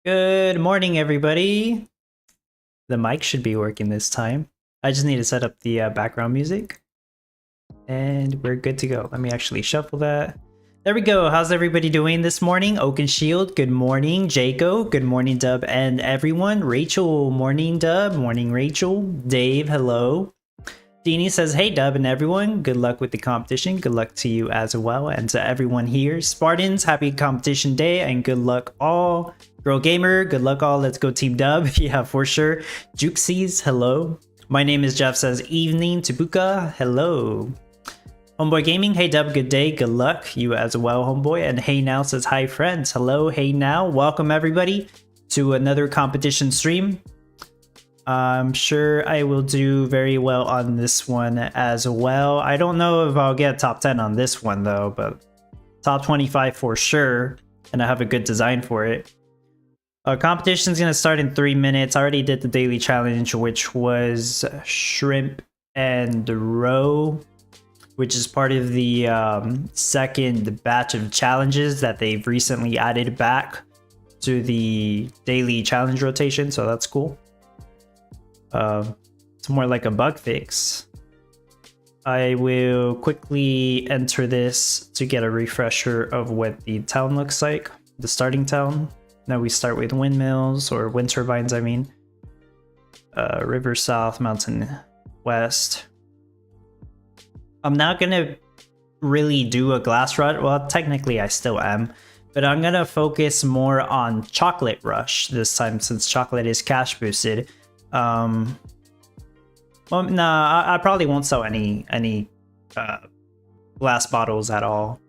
Good morning, everybody. The mic should be working this time. I just need to set up the background music. And we're good to go. Let me actually shuffle that. There we go. How's everybody doing this morning? Oak and Shield, good morning. Jaco, good morning, Dub, and everyone. Rachel, morning, Dub. Morning, Rachel. Dave, hello. Deanie says, hey, Dub and everyone. Good luck with the competition. Good luck to you as well. And to everyone here. Spartans, happy competition day and good luck all. Girl Gamer, good luck all. Let's go Team Dub. Yeah, for sure. Jukesies, hello. My name is Jeff says, evening. Tabuka, hello. Homeboy Gaming, hey Dub, good day, good luck. You as well, homeboy. And Hey Now says, hi friends. Hello, Hey Now. Welcome everybody to another competition stream. I'm sure I will do very well on this one as well. I don't know if I'll get top 10 on this one though, but top 25 for sure. And I have a good design for it. Competition is going to start in 3 minutes. I already did the daily challenge, which was shrimp and roe, which is part of the second batch of challenges that they've recently added back to the daily challenge rotation. So that's cool. It's more like a bug fix. I will quickly enter this to get a refresher of what the town looks like, the starting town. Now we start with windmills, or wind turbines, I mean. River south, mountain west. I'm not gonna really do a glass rush. Well, technically I still am, but I'm gonna focus more on chocolate rush this time since chocolate is cash boosted. Well, nah, I probably won't sell any glass bottles at all.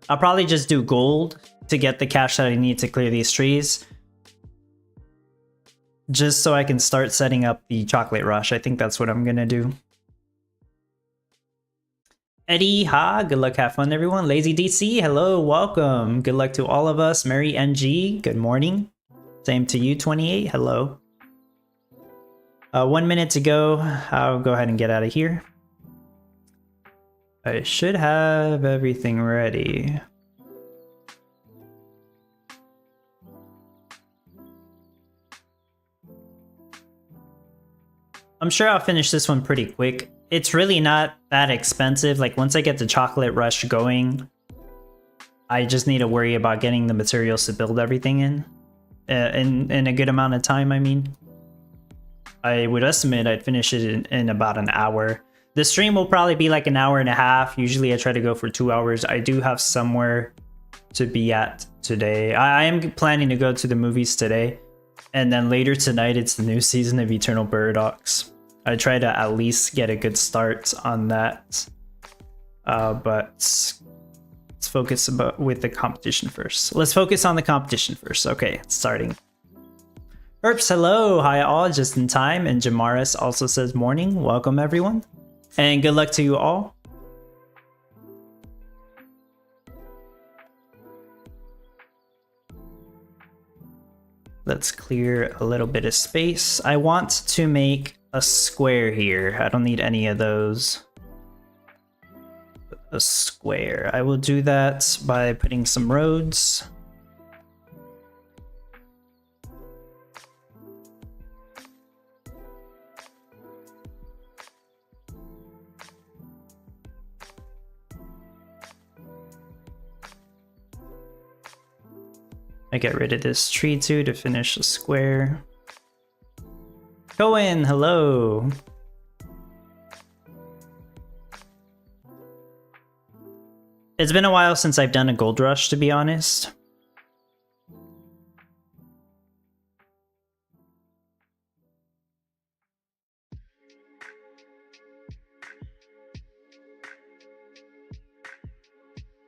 I'll probably just do gold to get the cash that I need to clear these trees, just so I can start setting up the chocolate rush. I think that's what I'm gonna do. Eddie, ha, good luck, have fun everyone. Lazy DC, hello, welcome. Good luck to all of us. Mary NG, good morning. Same to you, 28, hello. 1 minute to go. I'll go ahead and get out of here. I should have everything ready. I'm sure I'll finish this one pretty quick. It's really not that expensive. Like once I get the chocolate rush going, I just need to worry about getting the materials to build everything in a good amount of time. I mean, I would estimate I'd finish it in about an hour. The stream will probably be like an hour and a half. Usually I try to go for 2 hours. I do have somewhere to be at today. I am planning to go to the movies today. And then later tonight, it's the new season of Eternal Paradox. I try to at least get a good start on that. But let's focus with the competition first. Let's focus on the competition first. Okay, it's starting. Herps, hello. Hi all, just in time. And Jamaris also says morning. Welcome everyone. And good luck to you all. Let's clear a little bit of space. I want to make a square here. I don't need any of those. A square. I will do that by putting some roads. I get rid of this tree too to finish the square. Cohen, hello. It's been a while since I've done a gold rush, to be honest.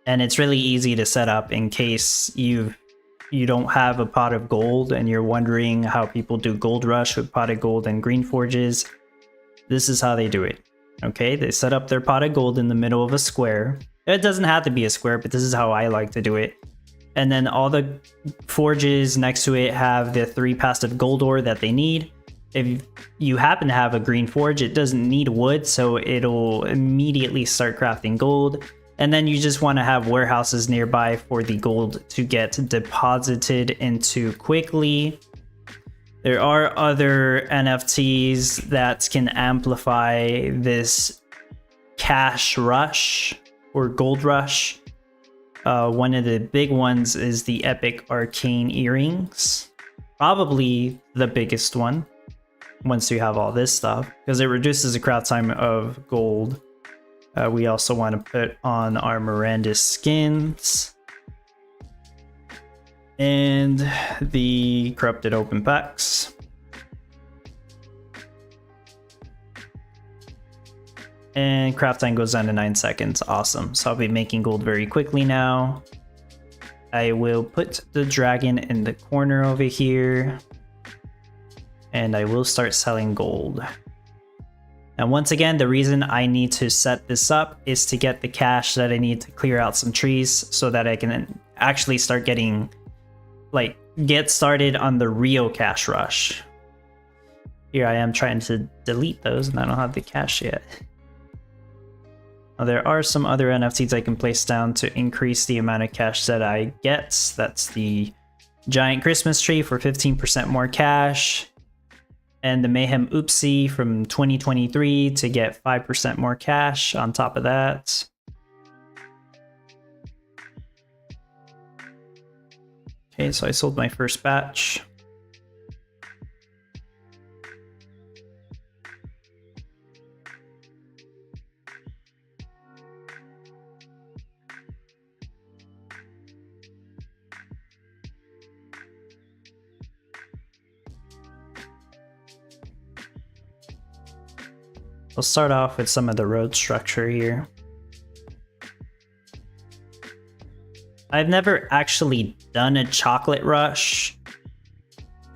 And it's really easy to set up in case you don't have a pot of gold and you're wondering how people do gold rush with pot of gold and green forges. This is how they do it. Okay, they set up their pot of gold in the middle of a square. It doesn't have to be a square, but this is how I like to do it. And then all the forges next to it have the 3 passive gold ore that they need. If you happen to have a green forge, it doesn't need wood, so it'll immediately start crafting gold. And then you just want to have warehouses nearby for the gold to get deposited into quickly. There are other NFTs that can amplify this cash rush or gold rush. One of the big ones is the epic arcane earrings. Probably the biggest one once you have all this stuff, because it reduces the crowd time of gold. We also want to put on our Miranda skins and the corrupted open packs. And craft time goes down to 9 seconds. Awesome. So I'll be making gold very quickly now. I will put the dragon in the corner over here. And I will start selling gold. And once again, the reason I need to set this up is to get the cash that I need to clear out some trees so that I can actually start getting, like, get started on the real cash rush. Here I am trying to delete those and I don't have the cash yet. Now, there are some other NFTs I can place down to increase the amount of cash that I get. That's the giant Christmas tree for 15% more cash. And the Mayhem Oopsie from 2023 to get 5% more cash on top of that. Okay, so I sold my first batch. We'll start off with some of the road structure here. I've never actually done a chocolate rush,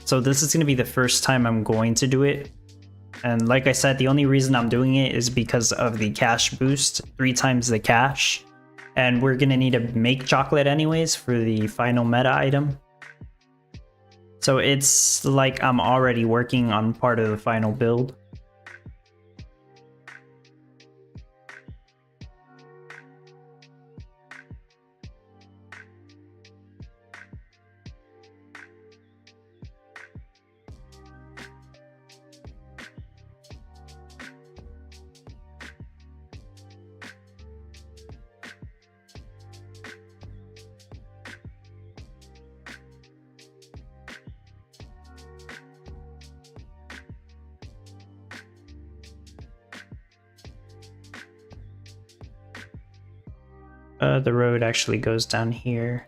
so this is going to be the first time I'm going to do it. And like I said, the only reason I'm doing it is because of the cash boost, 3 times the cash. And we're going to need to make chocolate anyways for the final meta item. So it's like I'm already working on part of the final build. The road actually goes down here.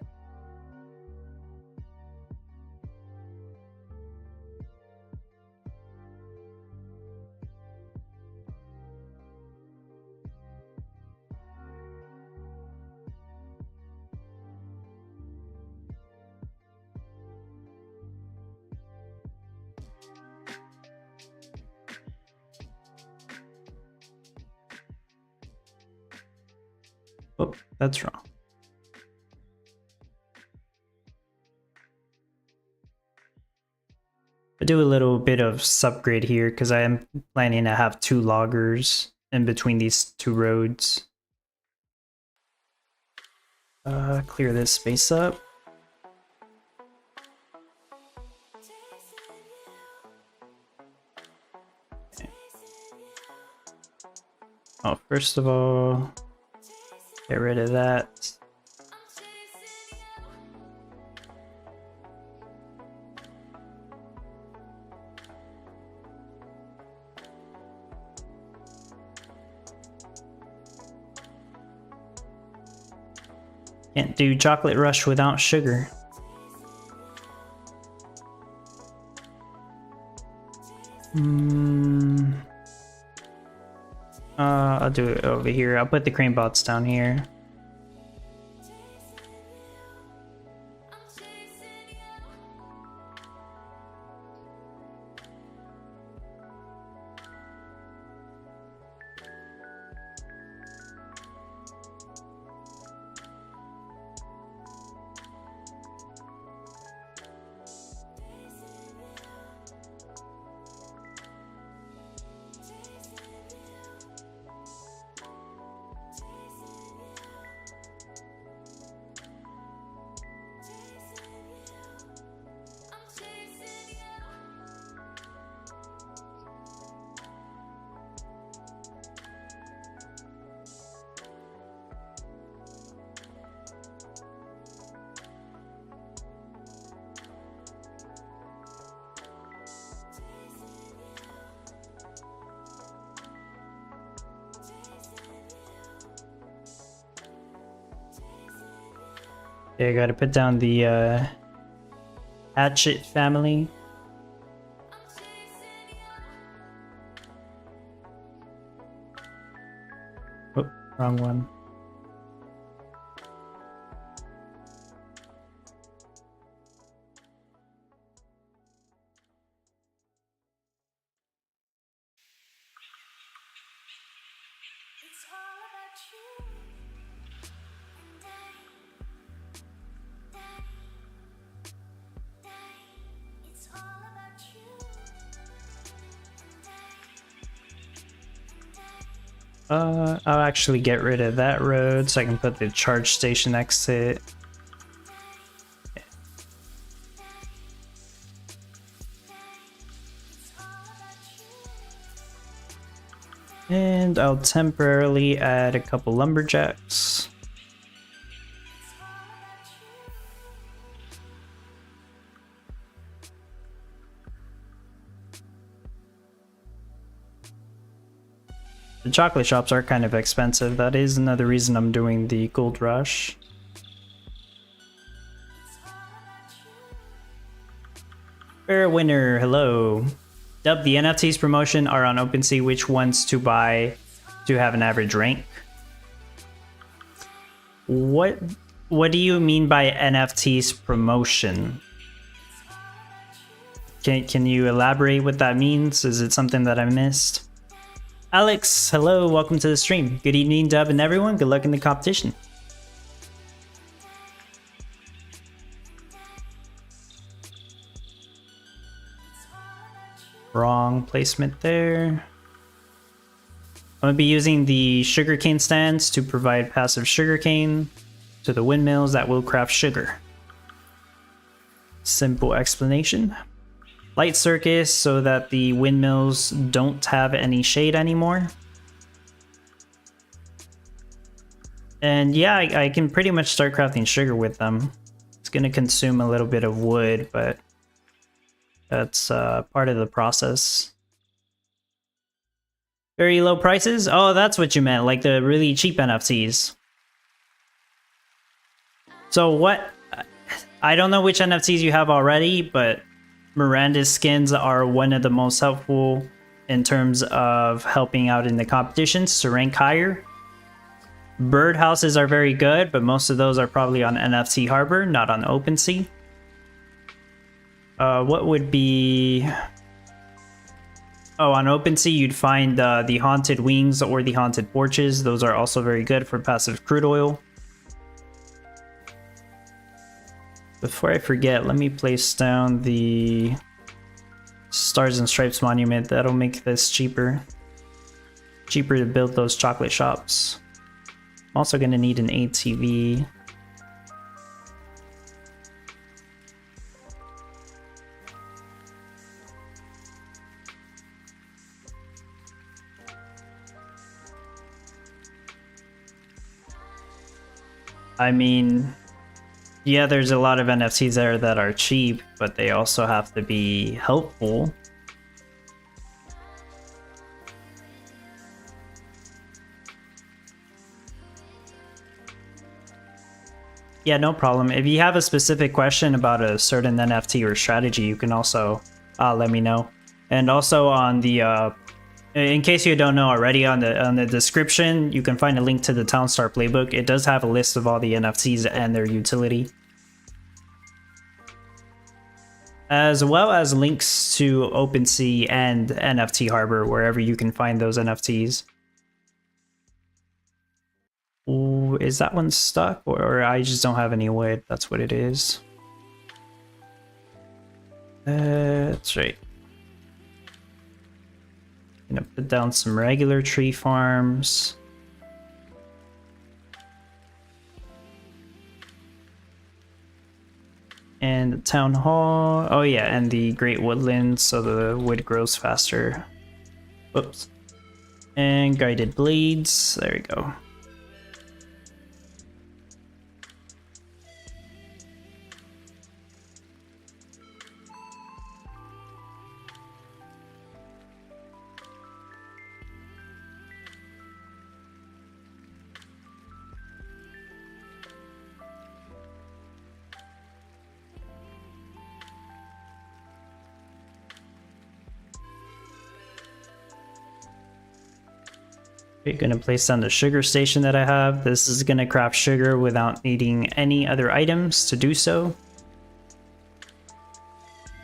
Oh, that's wrong. I do a little bit of subgrade here because I am planning to have 2 loggers in between these 2 roads. Clear this space up. Okay. Oh, first of all, get rid of that. Can't do chocolate rush without sugar. I'll do it over here. I'll put the crane bots down here. Okay, I gotta put down the Hatchet family. Oh, wrong one. I'll actually get rid of that road so I can put the charge station next to it. And I'll temporarily add a couple lumberjacks. The chocolate shops are kind of expensive. That is another reason I'm doing the gold rush. Fair winner, hello. Dub, the NFTs promotion are on OpenSea. Which ones to buy to have an average rank? What do you mean by NFTs promotion? Can you elaborate what that means? Is it something that I missed? Alex, hello, welcome to the stream. Good evening, Dub, and everyone. Good luck in the competition. Wrong placement there. I'm going to be using the sugarcane stands to provide passive sugarcane to the windmills that will craft sugar. Simple explanation. Light circus so that the windmills don't have any shade anymore. And yeah, I can pretty much start crafting sugar with them. It's going to consume a little bit of wood, but that's part of the process. Very low prices? Oh, that's what you meant, like the really cheap NFTs. So what? I don't know which NFTs you have already, but Miranda's skins are one of the most helpful in terms of helping out in the competitions to rank higher. Birdhouses are very good, but most of those are probably on NFT Harbor, not on OpenSea. What would be... Oh, on OpenSea you'd find the Haunted Wings or the Haunted Porches. Those are also very good for passive crude oil. Before I forget, let me place down the Stars and Stripes monument. That'll make this cheaper. Cheaper to build those chocolate shops. I'm also going to need an ATV. I mean, yeah, there's a lot of NFTs there that are cheap, but they also have to be helpful. Yeah, no problem. If you have a specific question about a certain NFT or strategy, you can also let me know. And also on the in case you don't know already, on the description, you can find a link to the Townstar playbook. It does have a list of all the NFTs and their utility, as well as links to OpenSea and NFT Harbor, wherever you can find those NFTs. Ooh, is that one stuck, or I just don't have any wood? That's what it is. That's right. Gonna put down some regular tree farms. And the town hall. Oh yeah, and the great woodlands so the wood grows faster. Whoops. And guided blades. There we go. We're gonna place down the sugar station that I have. This is gonna craft sugar without needing any other items to do so.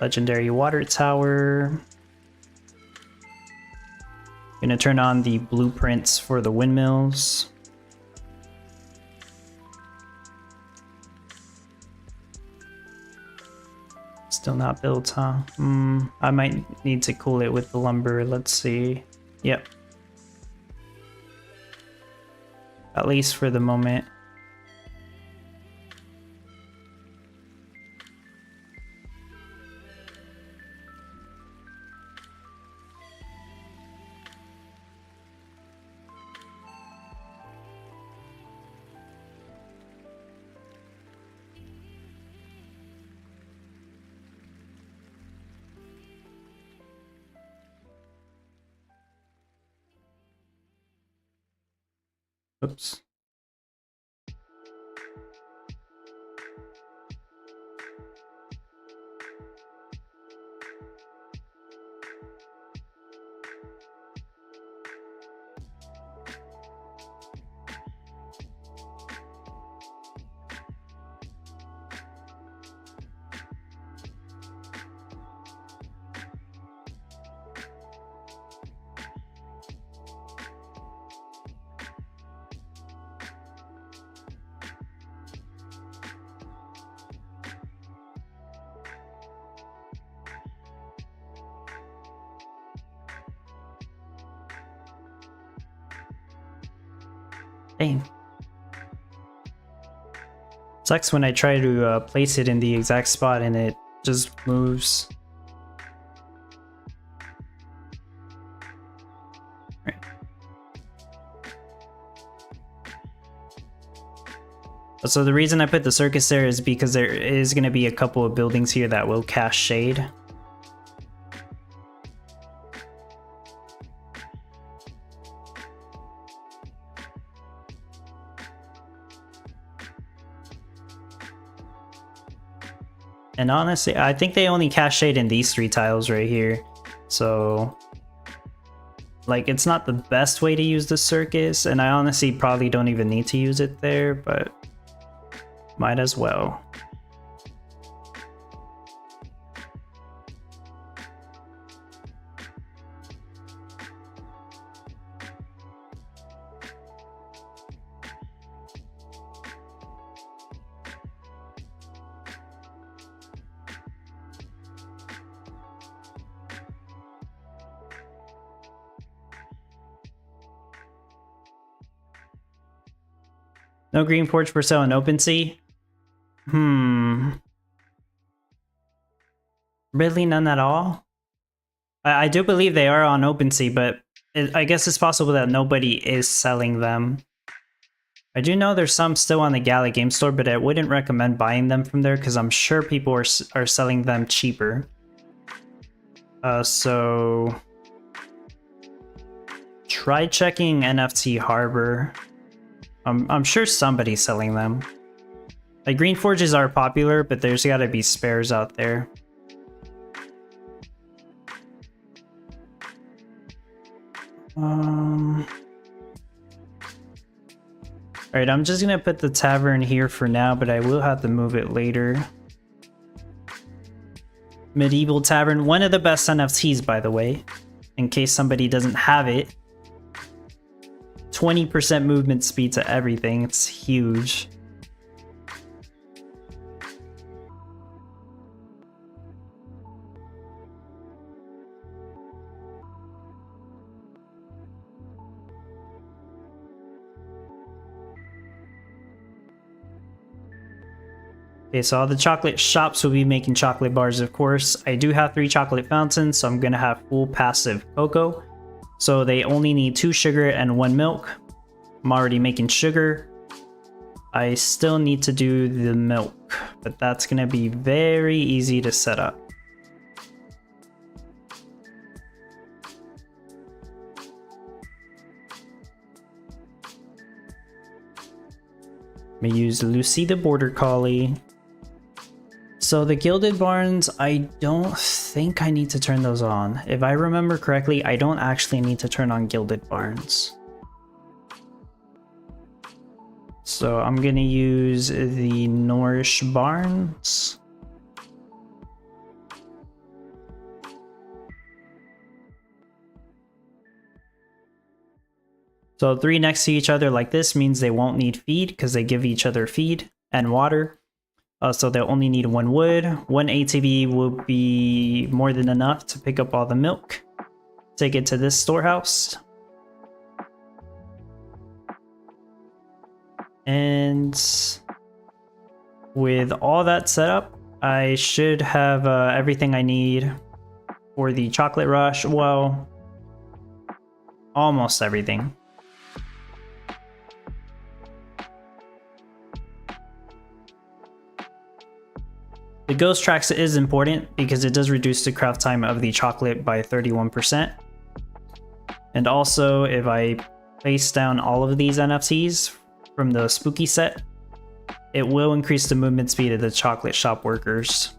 Legendary water tower. Gonna turn on the blueprints for the windmills. Still not built, huh? I might need to cool it with the lumber. Let's see. Yep. At least for the moment. Oops. Dang. Sucks when I try to place it in the exact spot and it just moves. Right. So the reason I put the circus there is because there is going to be a couple of buildings here that will cast shade. And honestly, I think they only cast shade in these 3 tiles right here. So, like, it's not the best way to use the circus, and I honestly probably don't even need to use it there, but might as well. No green forge for sale in OpenSea? Really none at all? I do believe they are on OpenSea, but I guess it's possible that nobody is selling them. I do know there's some still on the Gala game store, but I wouldn't recommend buying them from there because I'm sure people are selling them cheaper. So try checking NFT Harbor. I'm sure somebody's selling them. Like, green forges are popular, but there's gotta be spares out there. Alright, I'm just gonna put the tavern here for now, but I will have to move it later. Medieval Tavern, one of the best NFTs, by the way, in case somebody doesn't have it. 20% movement speed to everything, it's huge. Okay, so all the chocolate shops will be making chocolate bars, of course. I do have 3 chocolate fountains, so I'm gonna have full passive cocoa. So they only need 2 sugar and 1 milk. I'm already making sugar. I still need to do the milk, but that's gonna be very easy to set up. I'm gonna use Lucy the Border Collie. So the Gilded Barns, I don't think I need to turn those on. If I remember correctly, I don't actually need to turn on Gilded Barns. So I'm gonna use the Nourish Barns. So 3 next to each other like this means they won't need feed because they give each other feed and water. So they'll only need 1 wood. 1 ATV will be more than enough to pick up all the milk. Take it to this storehouse. And with all that set up, I should have everything I need for the chocolate rush. Well, almost everything. The ghost tracks is important because it does reduce the craft time of the chocolate by 31%. And also, if I place down all of these NFTs from the spooky set, it will increase the movement speed of the chocolate shop workers.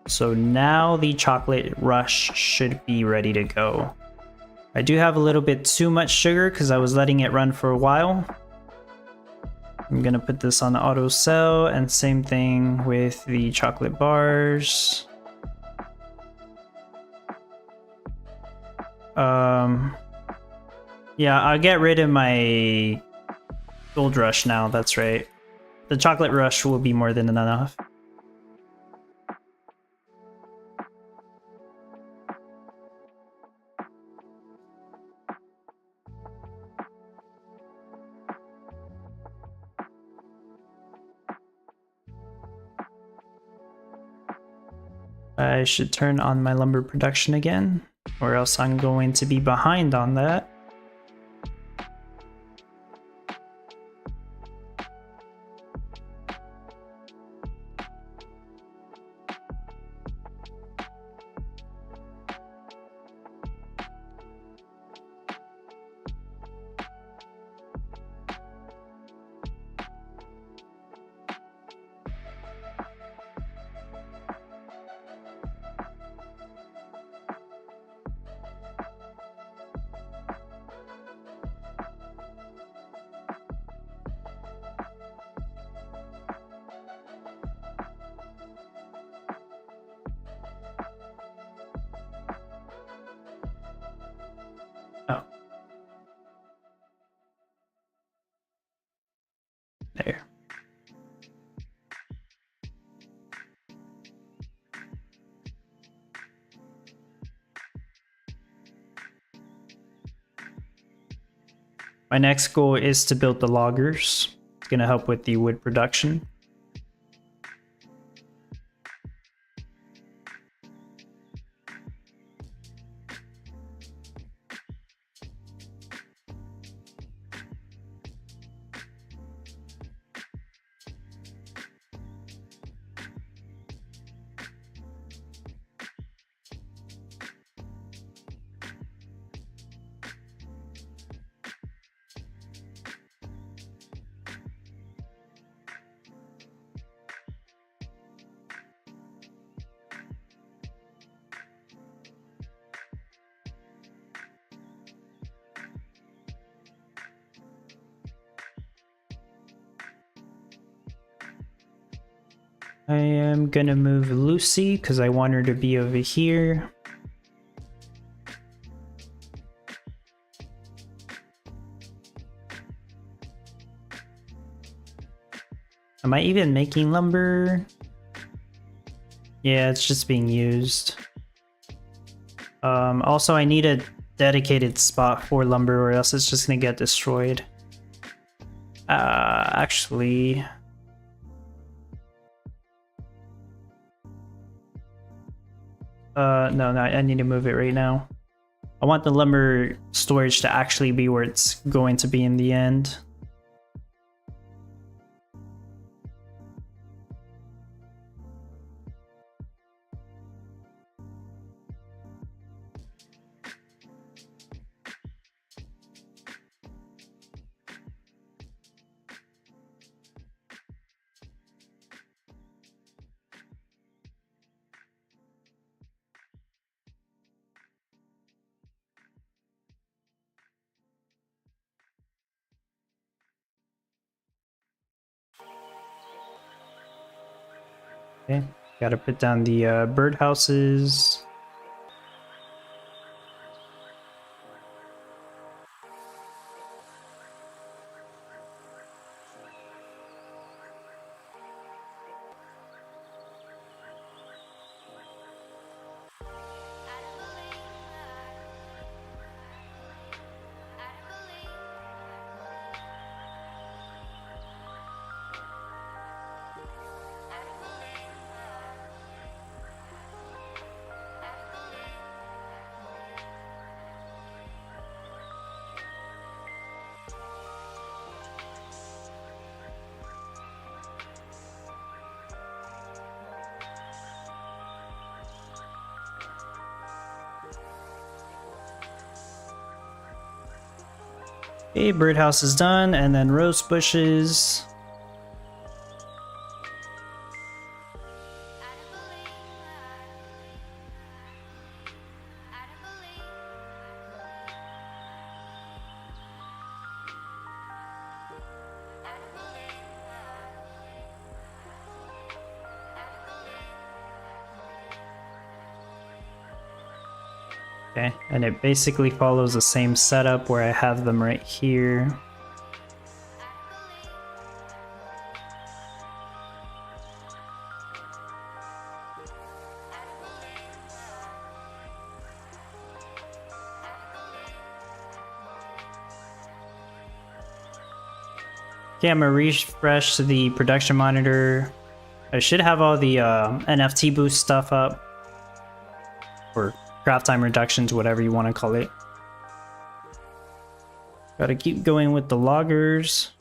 So now the chocolate rush should be ready to go. I do have a little bit too much sugar because I was letting it run for a while. I'm gonna put this on auto sell, and same thing with the chocolate bars. Yeah, I'll get rid of my gold rush now, that's right. The chocolate rush will be more than enough. I should turn on my lumber production again, or else I'm going to be behind on that. Oh. There. My next goal is to build the loggers. It's going to help with the wood production. I am gonna move Lucy because I want her to be over here. Am I even making lumber? Yeah, it's just being used. Also, I need a dedicated spot for lumber or else it's just gonna get destroyed. Actually... no, I need to move it right now. I want the lumber storage to actually be where it's going to be in the end. Okay, gotta put down the birdhouses. Okay, birdhouse is done, and then rose bushes. Okay, and it basically follows the same setup where I have them right here. Okay, I'm gonna refresh the production monitor. I should have all the NFT boost stuff up, or craft time reductions, whatever you want to call it. Gotta keep going with the loggers.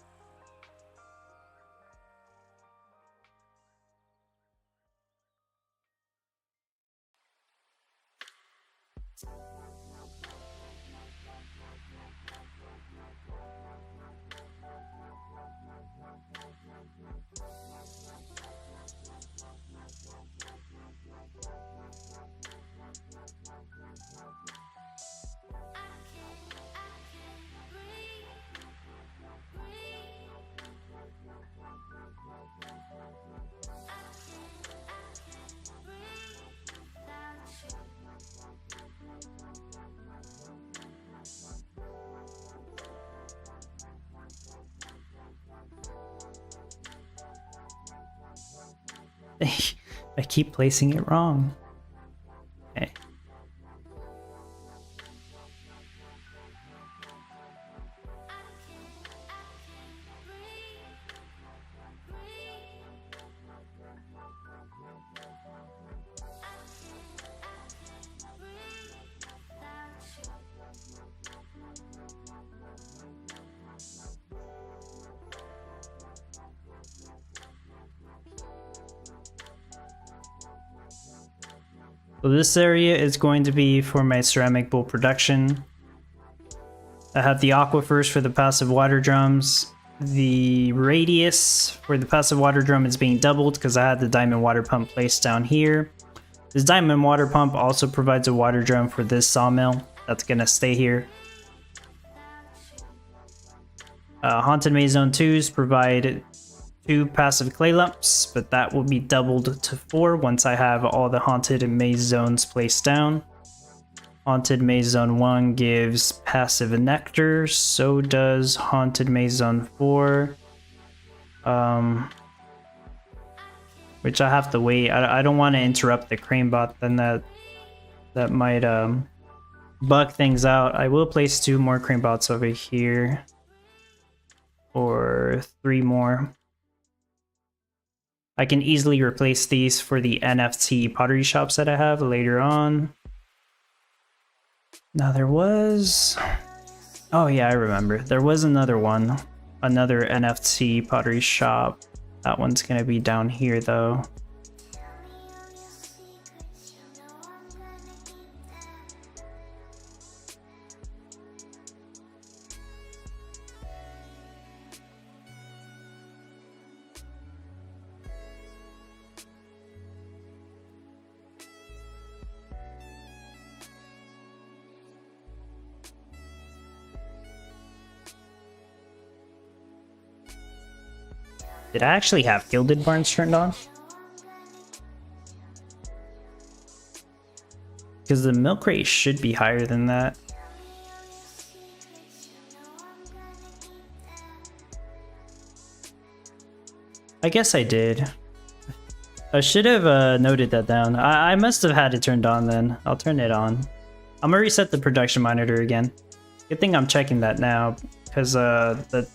I keep placing it wrong. Okay. So this area is going to be for my ceramic bowl production. I have the aquifers for the passive water drums. The radius for the passive water drum is being doubled because I had the diamond water pump placed down here. This diamond water pump also provides a water drum for this sawmill. That's gonna stay here. Haunted Maze Zone 2s provide 2 passive clay lumps, but that will be doubled to 4 once I have all the Haunted Maze Zones placed down. Haunted Maze Zone 1 gives passive nectar, so does Haunted Maze Zone 4. Which I have to wait. I don't want to interrupt the crane bot, then that might bug things out. I will place 2 more crane bots over here. Or 3 more. I can easily replace these for the NFT pottery shops that I have later on. Now there was... Oh yeah, I remember. There was another one. Another NFT pottery shop. That one's gonna be down here though. Did I actually have Gilded Barns turned on? because the milk rate should be higher than that. I guess I did. I should have noted that down. I must have had it turned on then. I'll turn it on. I'm gonna reset the production monitor again. Good thing I'm checking that now, because the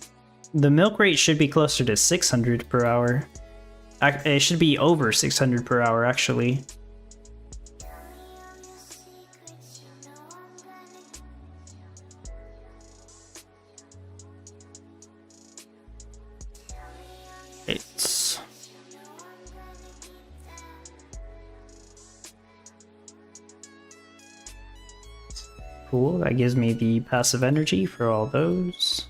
milk rate should be closer to 600 per hour. It should be over 600 per hour, actually. It's cool. That gives me the passive energy for all those.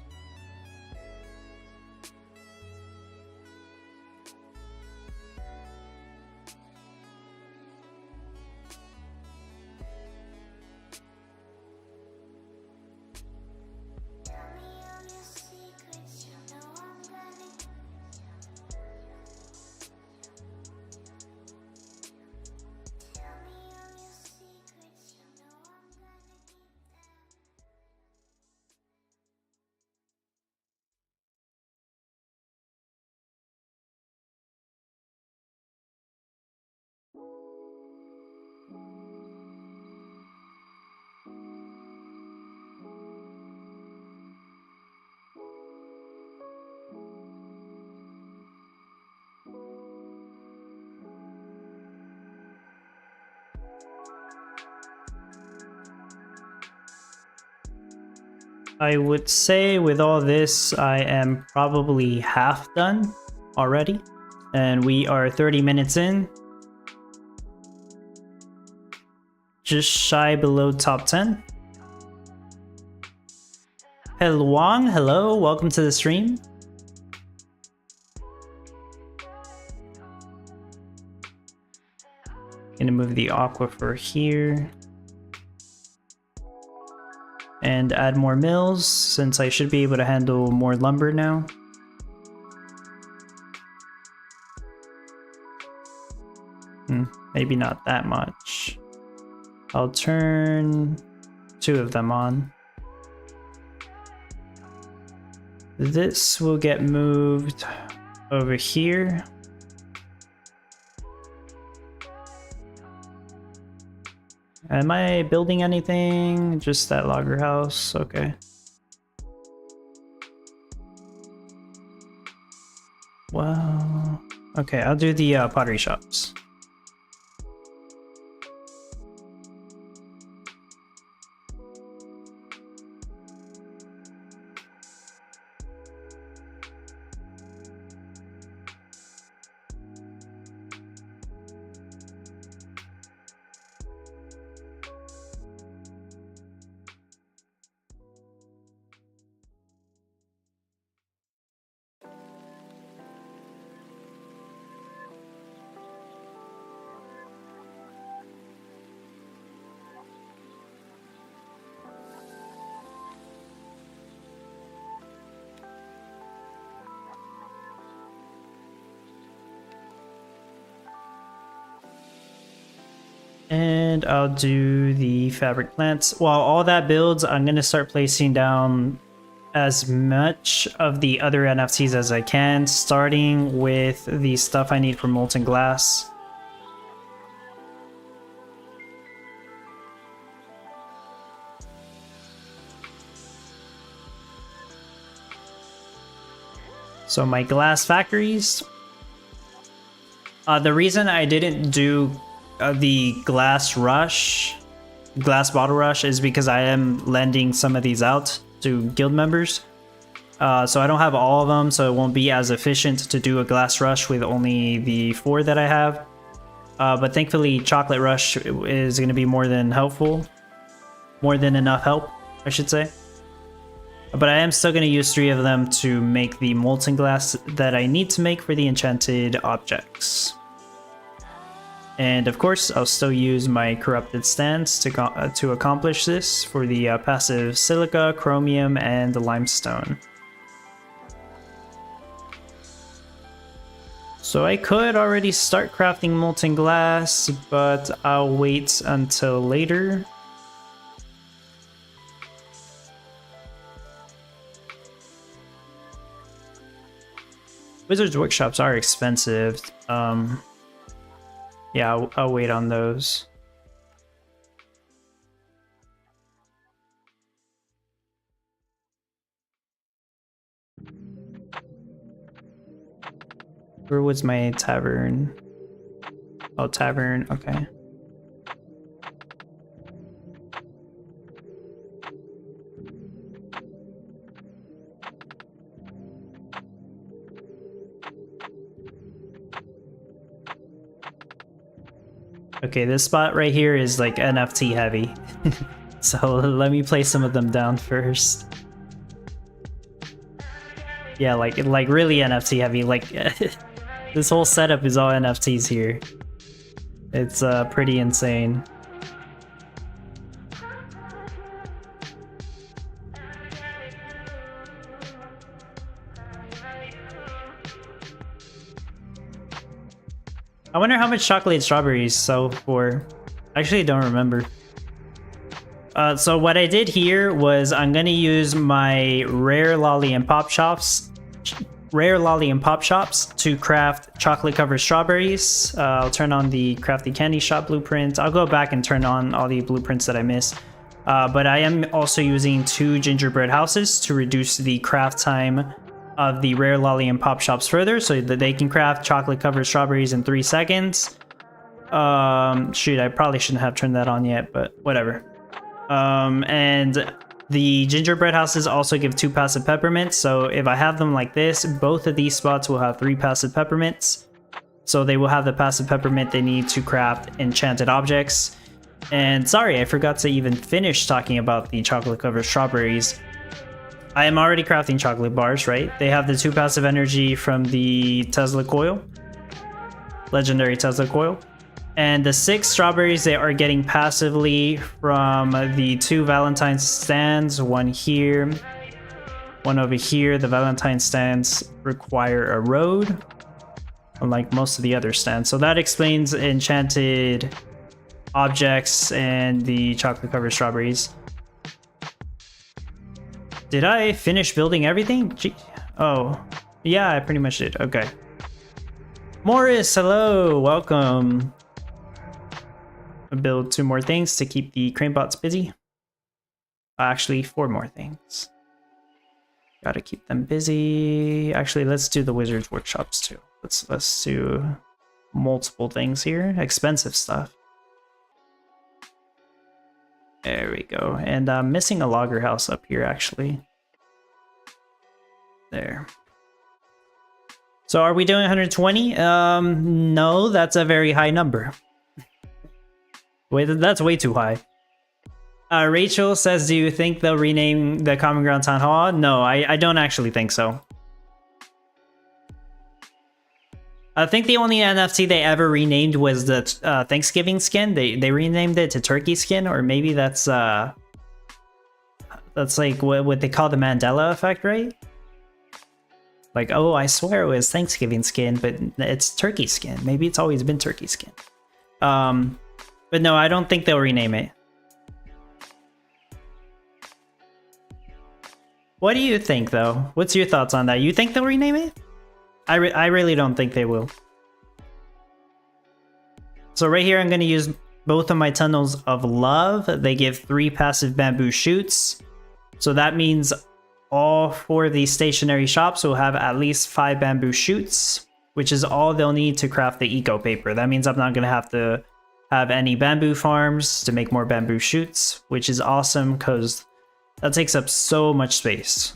I would say with all this, I am probably half done already, and we are 30 minutes in. Just shy below top 10. Helwang, hello, welcome to the stream. Gonna move the aquifer here. And add more mills, since I should be able to handle more lumber now. Maybe not that much. I'll turn 2 of them on. This will get moved over here. Am I building anything? Just that logger house, okay. Well, okay, I'll do the pottery shops. And I'll do the fabric plants. While all that builds, I'm going to start placing down as much of the other NFTs as I can, starting with the stuff I need for molten glass. So my glass factories. The reason I didn't do the glass bottle rush is because I am lending some of these out to guild members. So I don't have all of them, so it won't be as efficient to do a glass rush with only the 4 that I have. But thankfully, chocolate rush is going to be more than helpful. More than enough help, I should say. But I am still going to use 3 of them to make the molten glass that I need to make for the enchanted objects. And of course, I'll still use my corrupted stands to accomplish this for the passive silica, chromium, and the limestone. So I could already start crafting molten glass, but I'll wait until later. Wizards workshops are expensive. Yeah, I'll wait on those. Where was my tavern? Oh, tavern, okay. Okay, this spot right here is like NFT heavy. So let me place some of them down first. Yeah, like really NFT heavy. Like this whole setup is all NFTs here. It's pretty insane. I wonder how much chocolate and strawberries sell for. Actually, I don't remember. So what I did here was I'm gonna use my rare lolly and pop shops to craft chocolate covered strawberries. I'll turn on the crafty candy shop blueprint. I'll go back and turn on all the blueprints that I missed. But I am also using 2 gingerbread houses to reduce the craft time of the rare lolly and pop shops further, so that they can craft chocolate covered strawberries in 3 seconds. Shoot, I probably shouldn't have turned that on yet, but whatever. And the gingerbread houses also give 2 passive peppermints, so if I have them like this, both of these spots will have 3 passive peppermints. So they will have the passive peppermint they need to craft enchanted objects. And sorry, I forgot to even finish talking about the chocolate covered strawberries. I am already crafting chocolate bars, right? They have the 2 passive energy from the Tesla coil, legendary Tesla coil. And the 6 strawberries they are getting passively from the 2 Valentine stands, one here, one over here. The Valentine stands require a road, unlike most of the other stands. So that explains enchanted objects and the chocolate covered strawberries. Did I finish building everything? Gee. Oh, yeah, I pretty much did. Okay. Morris, hello, welcome. I'll build 2 more things to keep the crane bots busy. Actually, 4 more things. Gotta keep them busy. Actually, let's do the wizards workshops too. Let's do multiple things here. Expensive stuff. There we go. And I'm missing a logger house up here, actually. There. So are we doing 120? No, that's a very high number. Wait, that's way too high. Rachel says, do you think they'll rename the Common Ground Town Hall? No, I don't actually think so. I think the only NFT they ever renamed was the Thanksgiving skin. They renamed it to Turkey skin, or maybe that's like what they call the Mandela effect, right? Like, oh, I swear it was Thanksgiving skin, but it's Turkey skin. Maybe it's always been Turkey skin. But no, I don't think they'll rename it. What do you think, though? What's your thoughts on that? You think they'll rename it? I really don't think they will. So right here, I'm going to use both of my tunnels of love. They give 3 passive bamboo shoots. So that means all 4 of these stationary shops will have at least 5 bamboo shoots, which is all they'll need to craft the eco paper. That means I'm not going to have to have any bamboo farms to make more bamboo shoots, which is awesome because that takes up so much space.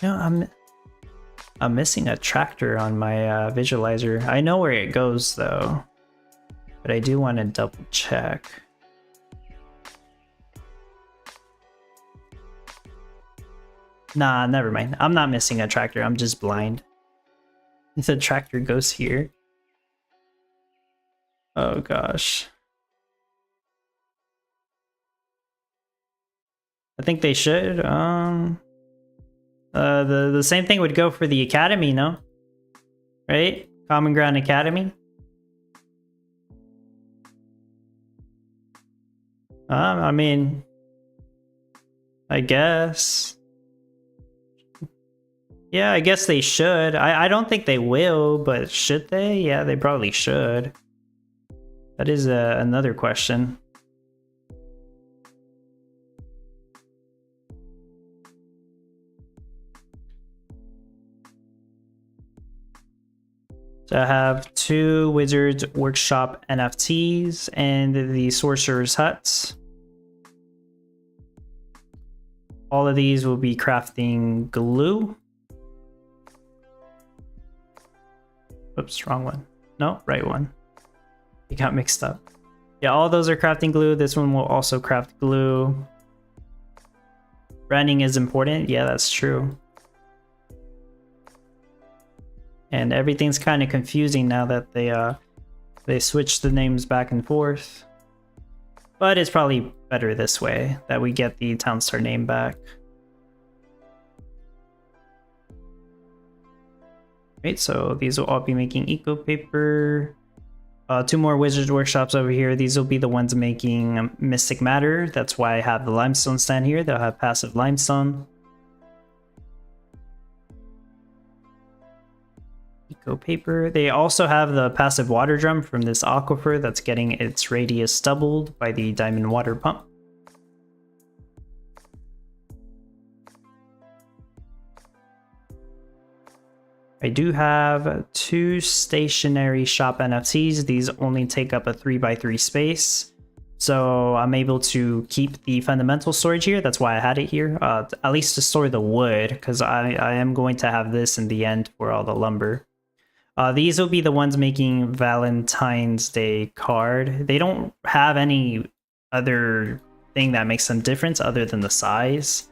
You know, I'm missing a tractor on my visualizer. I know where it goes though, but I do want to double check. Nah, never mind. I'm not missing a tractor. I'm just blind. The tractor goes here. Oh gosh. I think they should. The same thing would go for the Academy, no? Right? Common Ground Academy. I mean, I guess. Yeah, I guess they should. I don't think they will, but should they? Yeah, they probably should. That is another question. So I have 2 Wizards Workshop NFTs and the Sorcerer's Huts. All of these will be crafting glue. Oops, wrong one. No, right one. You got mixed up. Yeah, all those are crafting glue. This one will also craft glue. Branding is important. Yeah, that's true. And everything's kind of confusing now that they switched the names back and forth. But it's probably better this way, that we get the town star name back. Right, so these will all be making eco paper. 2 more Wizards Workshops over here. These will be the ones making Mystic Matter. That's why I have the limestone stand here. They'll have passive limestone. Eco paper. They also have the passive water drum from this aquifer that's getting its radius doubled by the diamond water pump. I do have 2 stationary shop NFTs. These only take up a 3x3 space. So I'm able to keep the fundamental storage here. That's why I had it here, at least to store the wood, because I am going to have this in the end for all the lumber. These will be the ones making Valentine's Day card. They don't have any other thing that makes them different other than the size.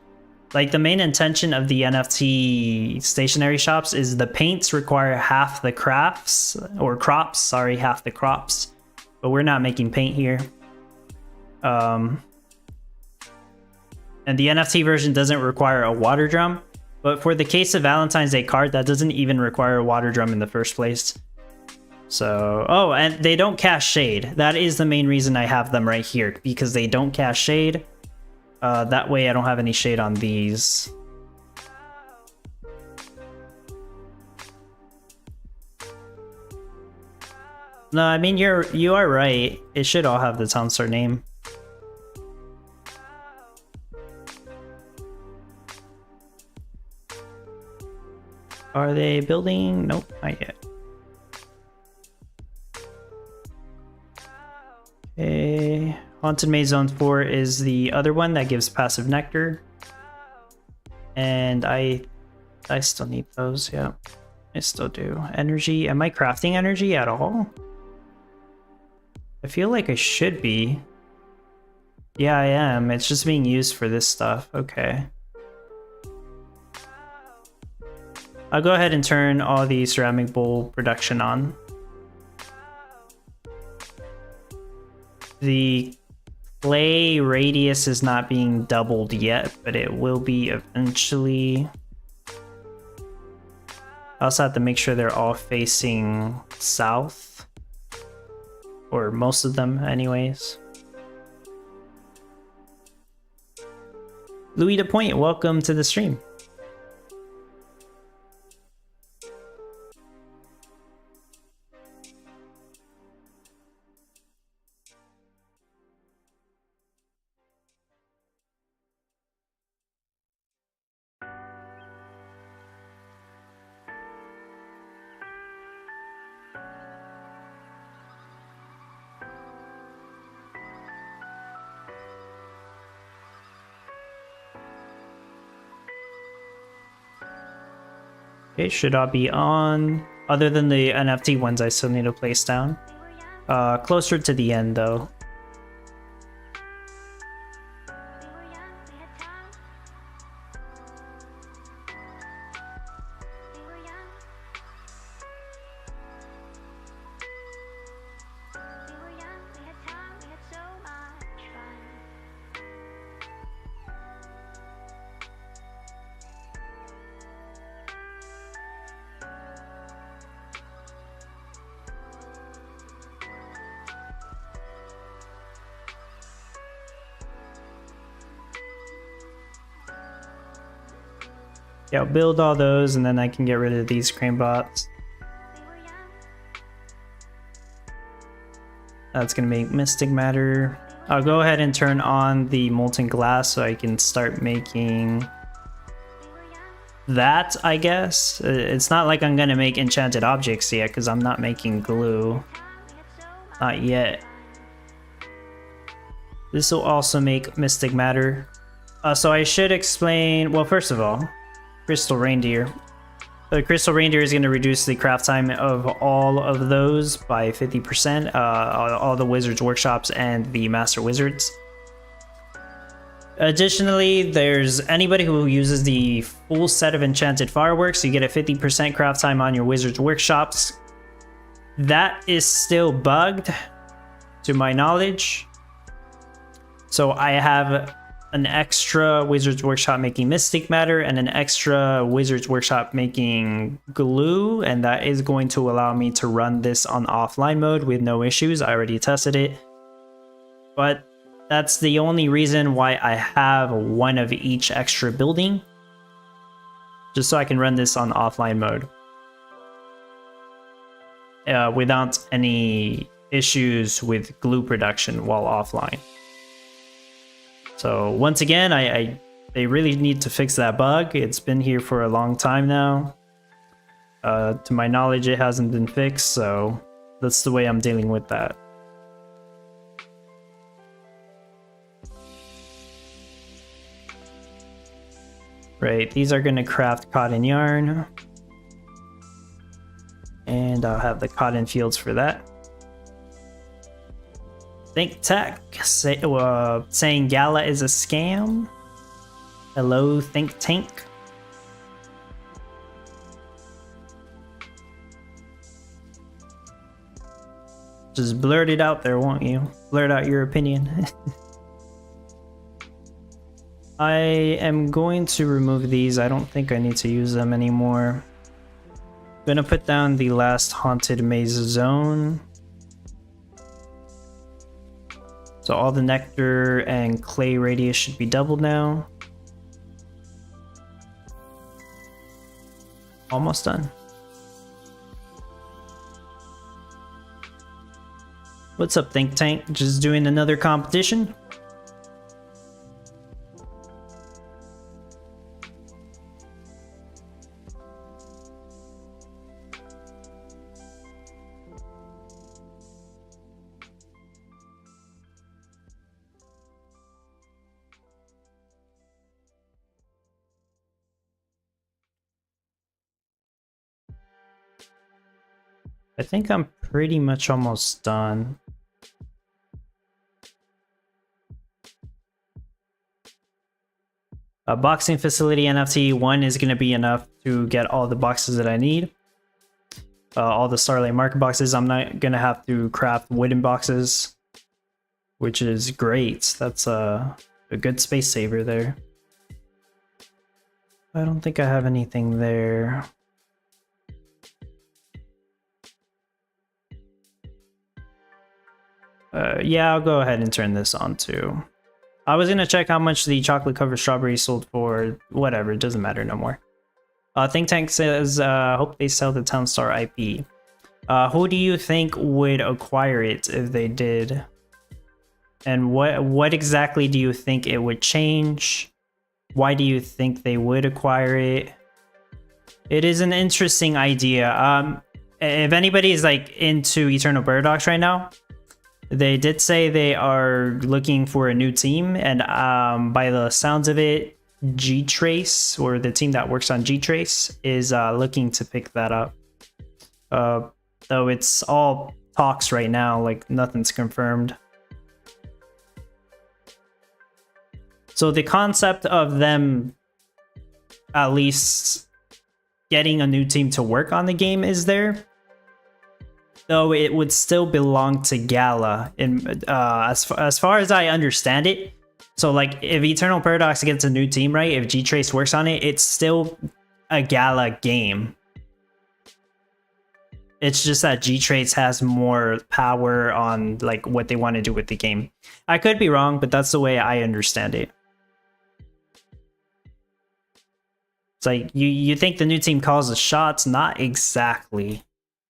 Like, the main intention of the NFT stationary shops is the paints require half the crafts, or crops, sorry, half the crops. But we're not making paint here. And the NFT version doesn't require a water drum. But for the case of Valentine's Day card, that doesn't even require a water drum in the first place. So, oh, and they don't cast shade. That is the main reason I have them right here, because they don't cast shade. That way I don't have any shade on these. No, I mean, you are right. It should all have the town star name. Are they building? Nope, not yet. Okay. Haunted Maze Zone 4 is the other one that gives passive nectar. And I still need those, yeah. I still do. Energy. Am I crafting energy at all? I feel like I should be. Yeah, I am. It's just being used for this stuff. Okay. I'll go ahead and turn all the ceramic bowl production on. The clay radius is not being doubled yet, but it will be eventually. I also have to make sure they're all facing south. Or most of them, anyways. Louis de Point, welcome to the stream. Okay, should all be on. Other than the NFT ones I still need to place down. Closer to the end though. Yeah, I'll build all those and then I can get rid of these crane bots. That's gonna make Mystic Matter. I'll go ahead and turn on the Molten Glass so I can start making that, I guess. It's not like I'm gonna make enchanted objects yet because I'm not making glue. Not yet. This will also make Mystic Matter. So I should explain, well, first of all, Crystal Reindeer. The Crystal Reindeer is going to reduce the craft time of all of those by 50%, all the Wizards Workshops and the Master Wizards. Additionally, there's anybody who uses the full set of Enchanted Fireworks, you get a 50% craft time on your Wizards Workshops. That is still bugged, to my knowledge. So I have an extra Wizards Workshop making Mystic Matter and an extra Wizards Workshop making glue, and that is going to allow me to run this on offline mode with no issues. I already tested it, but that's the only reason why I have one of each extra building, just so I can run this on offline mode without any issues with glue production while offline. So once again, they really need to fix that bug. It's been here for a long time now. To my knowledge, it hasn't been fixed, so that's the way I'm dealing with that. Right, these are gonna craft cotton yarn. And I'll have the cotton fields for that. Think Tech saying Gala is a scam. Hello, Think Tank. Just blurt it out there, won't you? Blurt out your opinion. I am going to remove these. I don't think I need to use them anymore. I'm gonna put down the last Haunted Maze Zone. So all the nectar and clay radius should be doubled now. Almost done. What's up, Think Tank? Just doing another competition? I think I'm pretty much almost done. A boxing facility NFT 1 is going to be enough to get all the boxes that I need. All the Starlight Market boxes. I'm not going to have to craft wooden boxes, which is great. That's a good space saver there. I don't think I have anything there. Yeah, I'll go ahead and turn this on too. I was gonna check how much the chocolate covered strawberry sold for. Whatever, it doesn't matter no more. Think Tank says, hope they sell the Townstar IP. Who do you think would acquire it if they did? And what exactly do you think it would change? Why do you think they would acquire it? It is an interesting idea. If anybody is like into Eternal Paradox right now, they did say they are looking for a new team, and by the sounds of it, G-Trace, or the team that works on G-Trace, is looking to pick that up. Though it's all talks right now, like nothing's confirmed. So the concept of them at least getting a new team to work on the game is there. Though it would still belong to Gala, as far as I understand it. So like if Eternal Paradox gets a new team, right, if G-Trace works on it, it's still a Gala game. It's just that G-Trace has more power on like what they want to do with the game. I could be wrong, but that's the way I understand it. It's like you think the new team calls the shots, not exactly.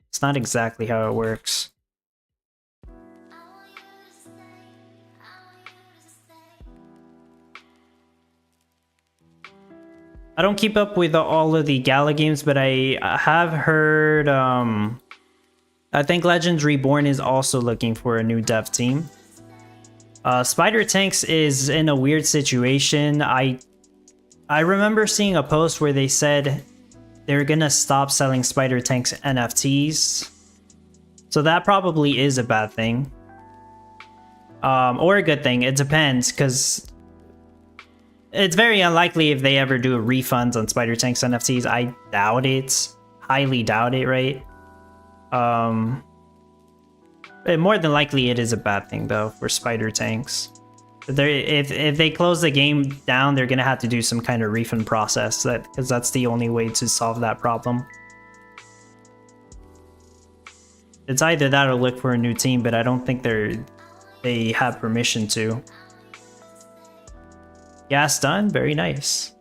It's not exactly how it works. I don't keep up with all of the Gala games, but I have heard I think Legends Reborn is also looking for a new dev team. Spider Tanks is in a weird situation. I remember seeing a post where they said they're gonna stop selling Spider Tanks NFTs. So that probably is a bad thing. Or a good thing, it depends, because it's very unlikely if they ever do refunds on Spider Tanks NFTs. I doubt it. Highly doubt it, right? More than likely it is a bad thing though for Spider Tanks. If they close the game down, they're gonna have to do some kind of refund process, because that's the only way to solve that problem. It's either that or look for a new team, but I don't think they have permission to. Gas done, very nice.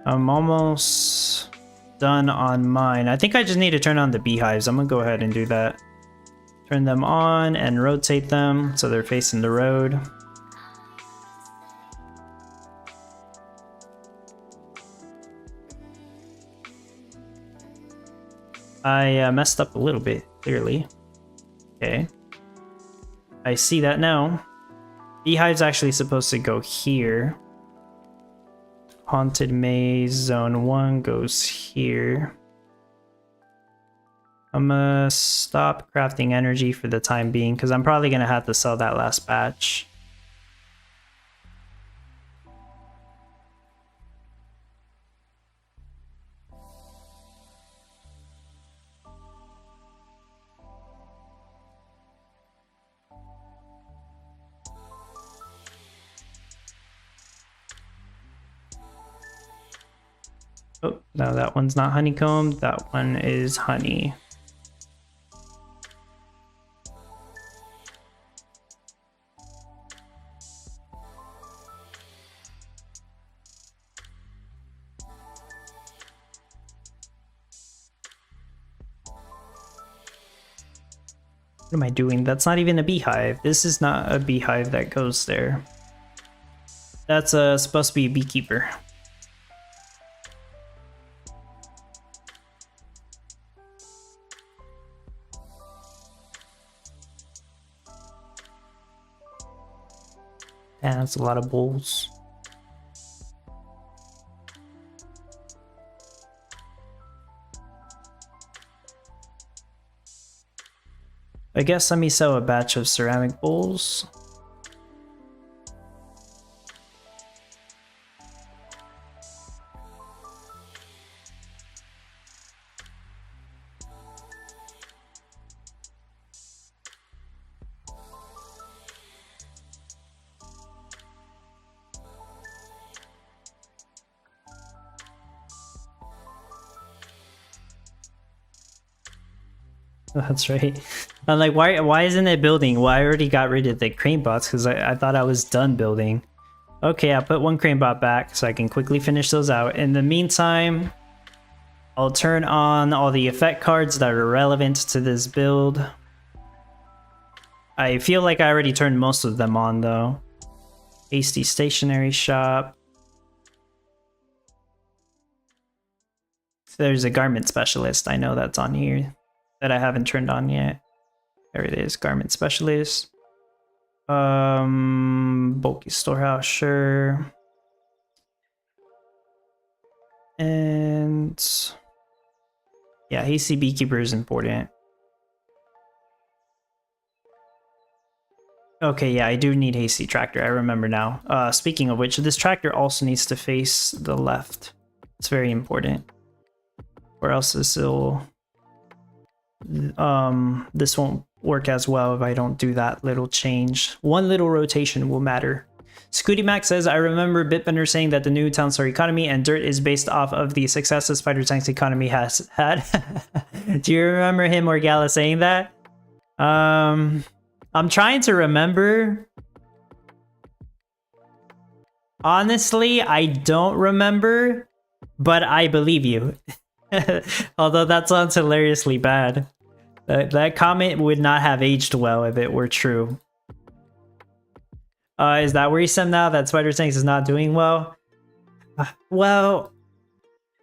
I'm almost done on mine. I think I just need to turn on the beehives. I'm gonna go ahead and do that. Turn them on and rotate them so they're facing the road. I messed up a little bit, clearly. Okay. I see that now. Beehive's actually supposed to go here. Haunted Maze Zone 1 goes here. I'm gonna stop crafting energy for the time being, because I'm probably gonna have to sell that last batch. Oh, no, that one's not honeycomb. That one is honey. What am I doing? That's not even a beehive. This is not a beehive that goes there. That's supposed to be a beekeeper. Yeah, that's a lot of bowls. I guess let me sell a batch of ceramic bowls. That's right. I'm like, why isn't it building? Well, I already got rid of the crane bots because I thought I was done building. Okay, I'll put one crane bot back so I can quickly finish those out. In the meantime, I'll turn on all the effect cards that are relevant to this build. I feel like I already turned most of them on though. Hasty stationery shop. There's a garment specialist. I know that's on here that I haven't turned on yet. There it is, garment specialist. Bulky storehouse, sure. And yeah, hasty beekeeper is important. Okay, yeah, I do need hasty tractor. I remember now. Speaking of which, this tractor also needs to face the left. It's very important. Or else this won't work as well if I don't do that little change. One little rotation will matter. Scooty Mac says, I remember Bitbender saying that the new Town Star economy and dirt is based off of the successes Spider Tank's economy has had. Do you remember him or Gala saying that? I'm trying to remember. Honestly, I don't remember. but I believe you. Although that sounds hilariously bad. That comment would not have aged well if it were true. Is that worrisome now that Spider Tanks is not doing well? Well,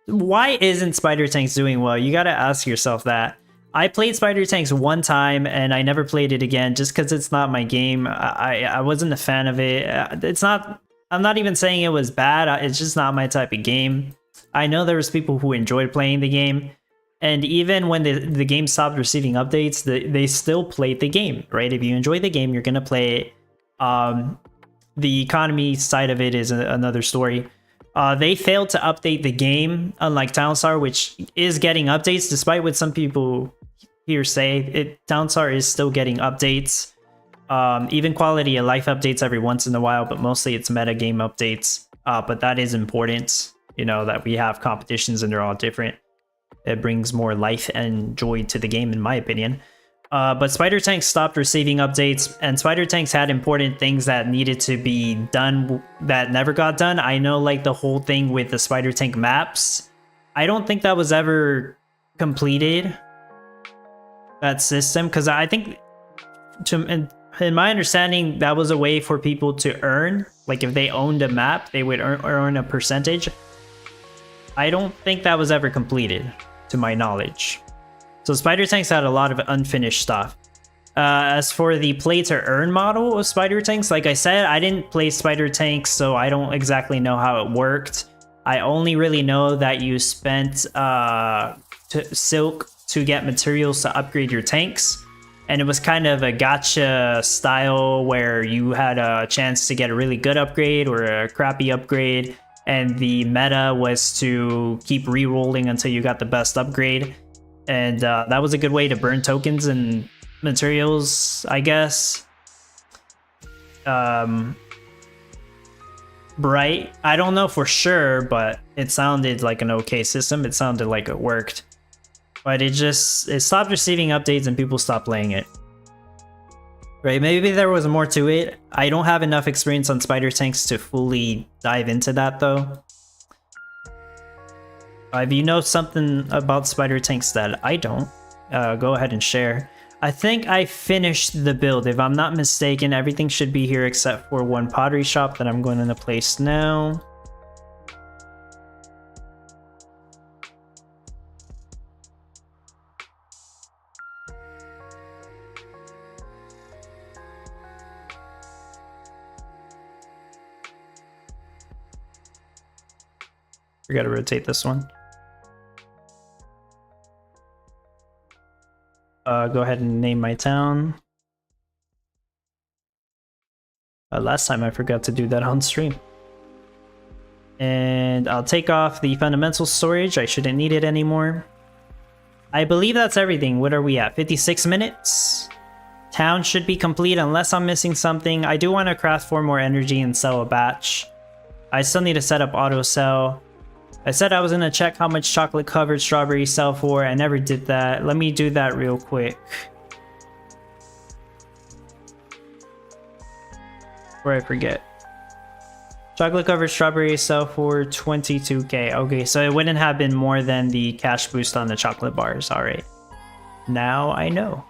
why isn't Spider Tanks doing well? You gotta ask yourself that. I played Spider Tanks one time and I never played it again just because it's not my game. I wasn't a fan of it. It's not. I'm not even saying it was bad. It's just not my type of game. I know there was people who enjoyed playing the game, and even when the game stopped receiving updates, they still played the game, right? If you enjoy the game, you're gonna play it. The economy side of it is another story. They failed to update the game, unlike Townstar, which is getting updates, despite what some people here say. Townstar is still getting updates, even quality of life updates every once in a while, but mostly it's meta game updates. But that is important, you know, that we have competitions and they're all different. It brings more life and joy to the game, in my opinion. But Spider Tanks stopped receiving updates, and Spider Tanks had important things that needed to be done that never got done. I know, like, the whole thing with the Spider Tank maps, I don't think that was ever completed, that system, because I think, in my understanding, that was a way for people to earn. Like, if they owned a map, they would earn a percentage. I don't think that was ever completed, to my knowledge. So Spider Tanks had a lot of unfinished stuff. As for the play to earn model of Spider Tanks, like I said, I didn't play Spider Tanks, so I don't exactly know how it worked. I only really know that you spent silk to get materials to upgrade your tanks. And it was kind of a gacha style where you had a chance to get a really good upgrade or a crappy upgrade. And the meta was to keep re-rolling until you got the best upgrade. And that was a good way to burn tokens and materials, I guess. Bright, I don't know for sure, but it sounded like an okay system. It sounded like it worked. But it stopped receiving updates and people stopped playing it. Right, maybe there was more to it. I don't have enough experience on Spider Tanks to fully dive into that, though. If you know something about Spider Tanks that I don't, go ahead and share. I think I finished the build. If I'm not mistaken, everything should be here except for one pottery shop that I'm going to place now. We gotta rotate this one. Go ahead and name my town. Last time I forgot to do that on stream. And I'll take off the fundamental storage. I shouldn't need it anymore. I believe that's everything. What are we at? 56 minutes? Town should be complete unless I'm missing something. I do want to craft 4 more energy and sell a batch. I still need to set up auto sell. I said I was going to check how much chocolate covered strawberries sell for. I never did that. Let me do that real quick. Before I forget. Chocolate covered strawberries sell for 22k. Okay, so it wouldn't have been more than the cash boost on the chocolate bars. All right. Now I know.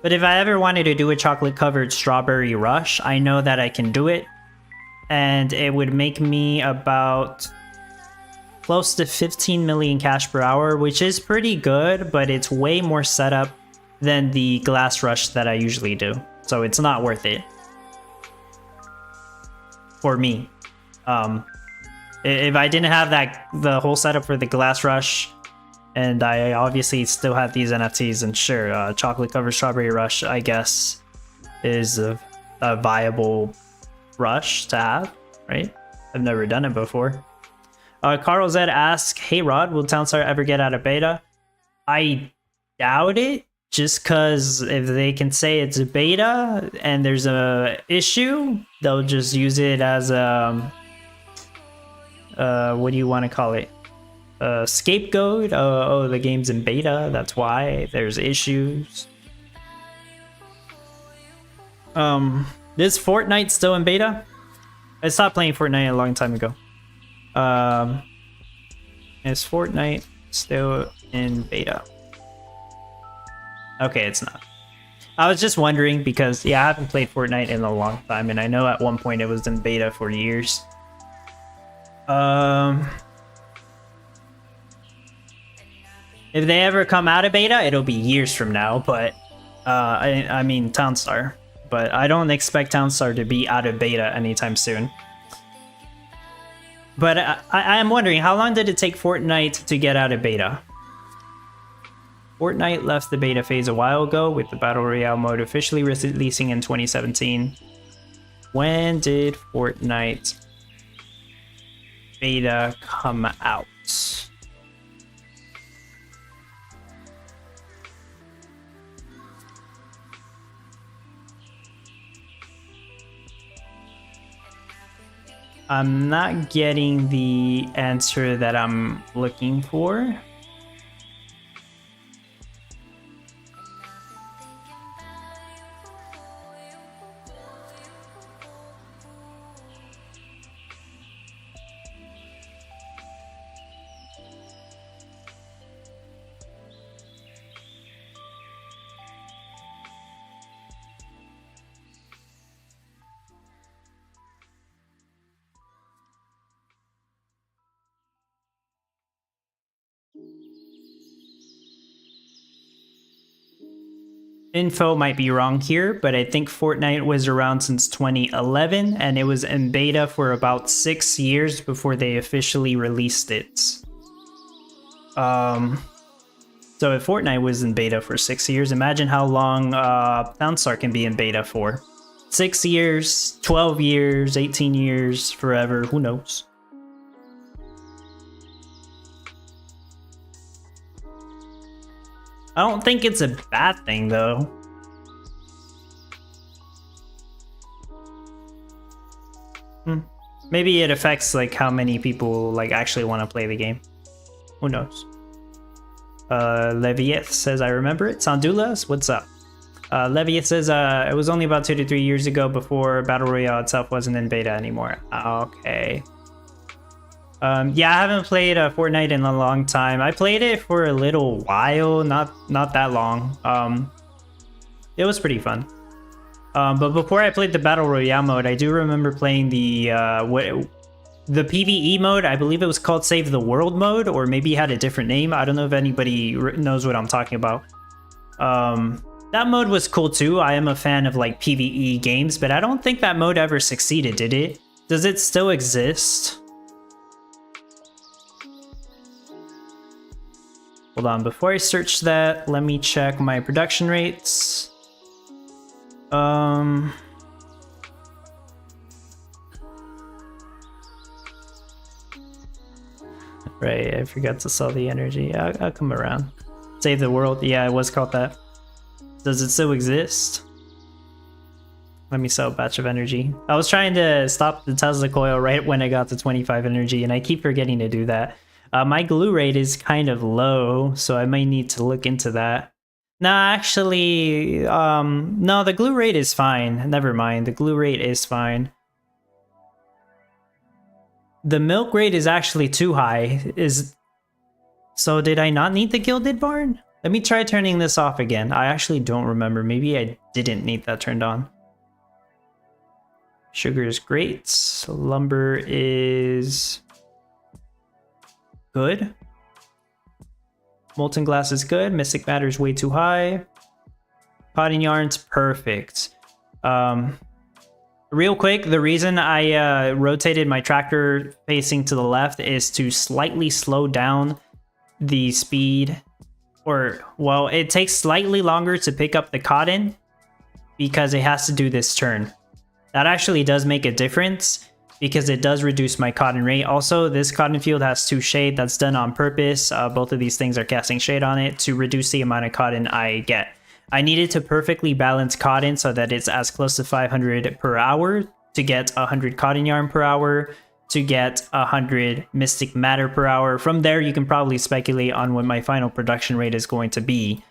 But if I ever wanted to do a chocolate covered strawberry rush, I know that I can do it. And it would make me about close to 15 million cash per hour, which is pretty good, but it's way more setup than the glass rush that I usually do. So it's not worth it. For me. If I didn't have the whole setup for the glass rush, and I obviously still have these NFTs, and sure, chocolate covered strawberry rush, I guess, is a viable rush to have, right? I've never done it before. Carl Z asks, hey Rod, will Townstar ever get out of beta? I doubt it, just because if they can say it's a beta and there's a issue, they'll just use it as a, what do you want to call it? Scapegoat. Oh, the game's in beta, that's why there's issues. Is Fortnite still in beta? I stopped playing Fortnite a long time ago. Is Fortnite still in beta? Okay, it's not. I was just wondering because, yeah, I haven't played Fortnite in a long time, and I know at one point it was in beta for years. If they ever come out of beta, it'll be years from now, but I mean Townstar. But I don't expect Townstar to be out of beta anytime soon. But I am wondering, how long did it take Fortnite to get out of beta? Fortnite left the beta phase a while ago, with the Battle Royale mode officially releasing in 2017. When did Fortnite beta come out? I'm not getting the answer that I'm looking for. Info might be wrong here, but I think Fortnite was around since 2011, and it was in beta for about 6 years before they officially released it. So if Fortnite was in beta for 6 years, imagine how long Townstar can be in beta for. 6 years, 12 years, 18 years, forever, who knows? I don't think it's a bad thing, though. Maybe it affects like how many people like actually want to play the game. Who knows? Levieth says, I remember it. Sandulas, what's up? Levieth says, it was only about 2 to 3 years ago before Battle Royale itself wasn't in beta anymore. Okay. Yeah, I haven't played Fortnite in a long time. I played it for a little while, not that long. It was pretty fun. But before I played the Battle Royale mode, I do remember playing the PvE mode. I believe it was called Save the World mode, or maybe it had a different name. I don't know if anybody knows what I'm talking about. That mode was cool too. I am a fan of like PvE games, but I don't think that mode ever succeeded, did it? Does it still exist? Hold on, before I search that, let me check my production rates. Right, I forgot to sell the energy. I'll come around. Save the world. Yeah, it was called that. Does it still exist? Let me sell a batch of energy. I was trying to stop the Tesla coil right when I got to 25 energy, and I keep forgetting to do that. My glue rate is kind of low, so I might need to look into that. Nah, actually, no, the glue rate is fine. Never mind, the glue rate is fine. The milk rate is actually too high. So did I not need the gilded barn? Let me try turning this off again. I actually don't remember. Maybe I didn't need that turned on. Sugar is great. Lumber is good. Molten glass is good. Mystic matter is way too high. Cotton yarn's perfect. Real quick, the reason I rotated my tractor facing to the left is to slightly slow down the speed. Or, well, it takes slightly longer to pick up the cotton because it has to do this turn. That actually does make a difference because it does reduce my cotton rate. Also, this cotton field has 2 shade. That's done on purpose. Both of these things are casting shade on it to reduce the amount of cotton I get. I needed to perfectly balance cotton so that it's as close to 500 per hour to get 100 cotton yarn per hour, to get 100 mystic matter per hour. From there, you can probably speculate on what my final production rate is going to be.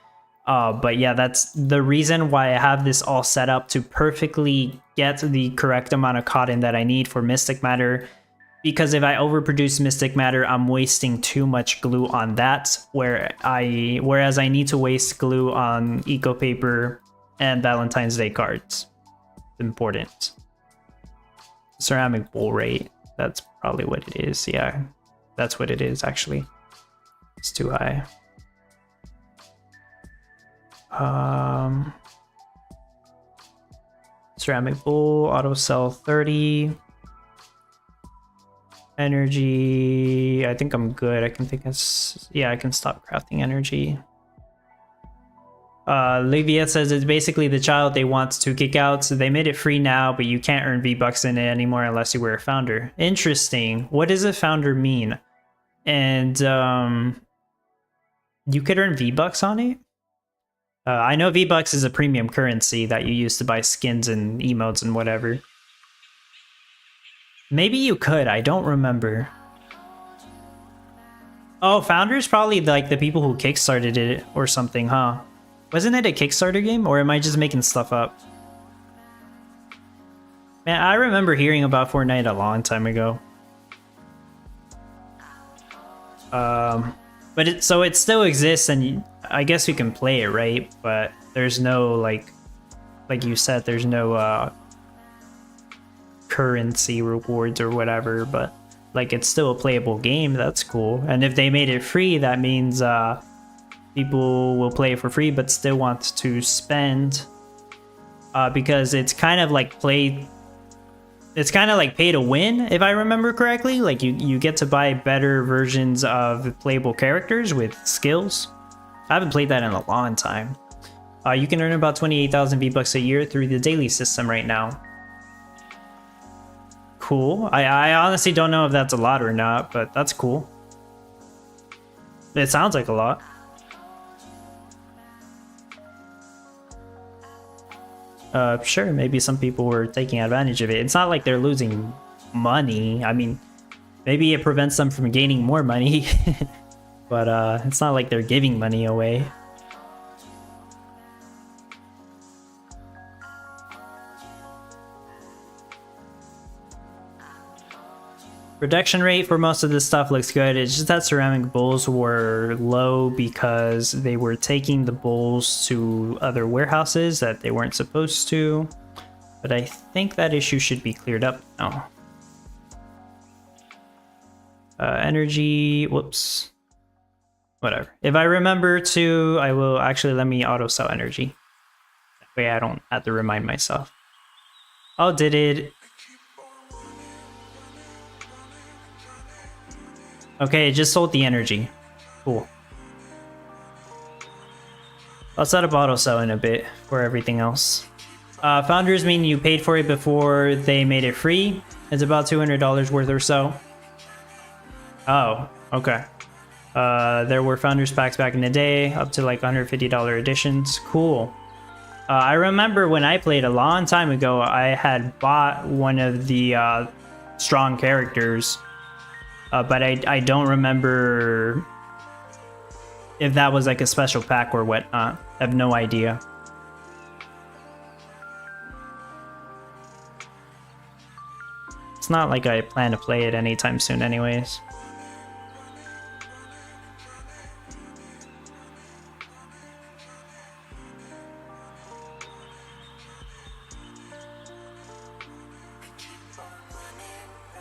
But yeah, that's the reason why I have this all set up to perfectly get the correct amount of cotton that I need for Mystic Matter. Because if I overproduce Mystic Matter, I'm wasting too much glue on that, whereas I need to waste glue on Eco Paper and Valentine's Day cards. It's important. Ceramic bowl rate, that's probably what it is. Yeah, that's what it is actually. It's too high. Ceramic bowl, auto cell 30. Energy, I think I'm good. I can I can stop crafting energy. Livia says it's basically the child they want to kick out, so they made it free now, but you can't earn V-Bucks in it anymore unless you were a founder. Interesting. What does a founder mean? And you could earn V-Bucks on it? I know V-Bucks is a premium currency that you use to buy skins and emotes and whatever. Maybe you could, I don't remember. Oh, founders probably like the people who kickstarted it or something, huh? Wasn't it a Kickstarter game, or am I just making stuff up? Man, I remember hearing about Fortnite a long time ago. But it still exists, and I guess you can play it, right? But there's no like you said, there's no currency rewards or whatever. But like, it's still a playable game. That's cool. And if they made it free, that means people will play it for free, but still want to spend, because it's kind of like pay to win, if I remember correctly. Like you get to buy better versions of playable characters with skills. I haven't played that in a long time. You can earn about 28,000 V-Bucks a year through the daily system right now. Cool. I honestly don't know if that's a lot or not, but that's cool. It sounds like a lot. Sure, maybe some people were taking advantage of it. It's not like they're losing money. I mean, maybe it prevents them from gaining more money, but it's not like they're giving money away. Production rate for most of this stuff looks good. It's just that ceramic bowls were low because they were taking the bowls to other warehouses that they weren't supposed to. But I think that issue should be cleared up now. Energy, whoops. Whatever. If I remember to, I will actually let me auto sell energy. That way I don't have to remind myself. Oh, did it? Okay, it just sold the energy. Cool. I'll set up auto sell in a bit for everything else. Founders mean you paid for it before they made it free. It's about $200 worth or so. Oh, okay. There were founders packs back in the day, up to like $150 editions. Cool. I remember when I played a long time ago, I had bought one of the strong characters. But I don't remember if that was like a special pack or whatnot. I have no idea. It's not like I plan to play it anytime soon anyways.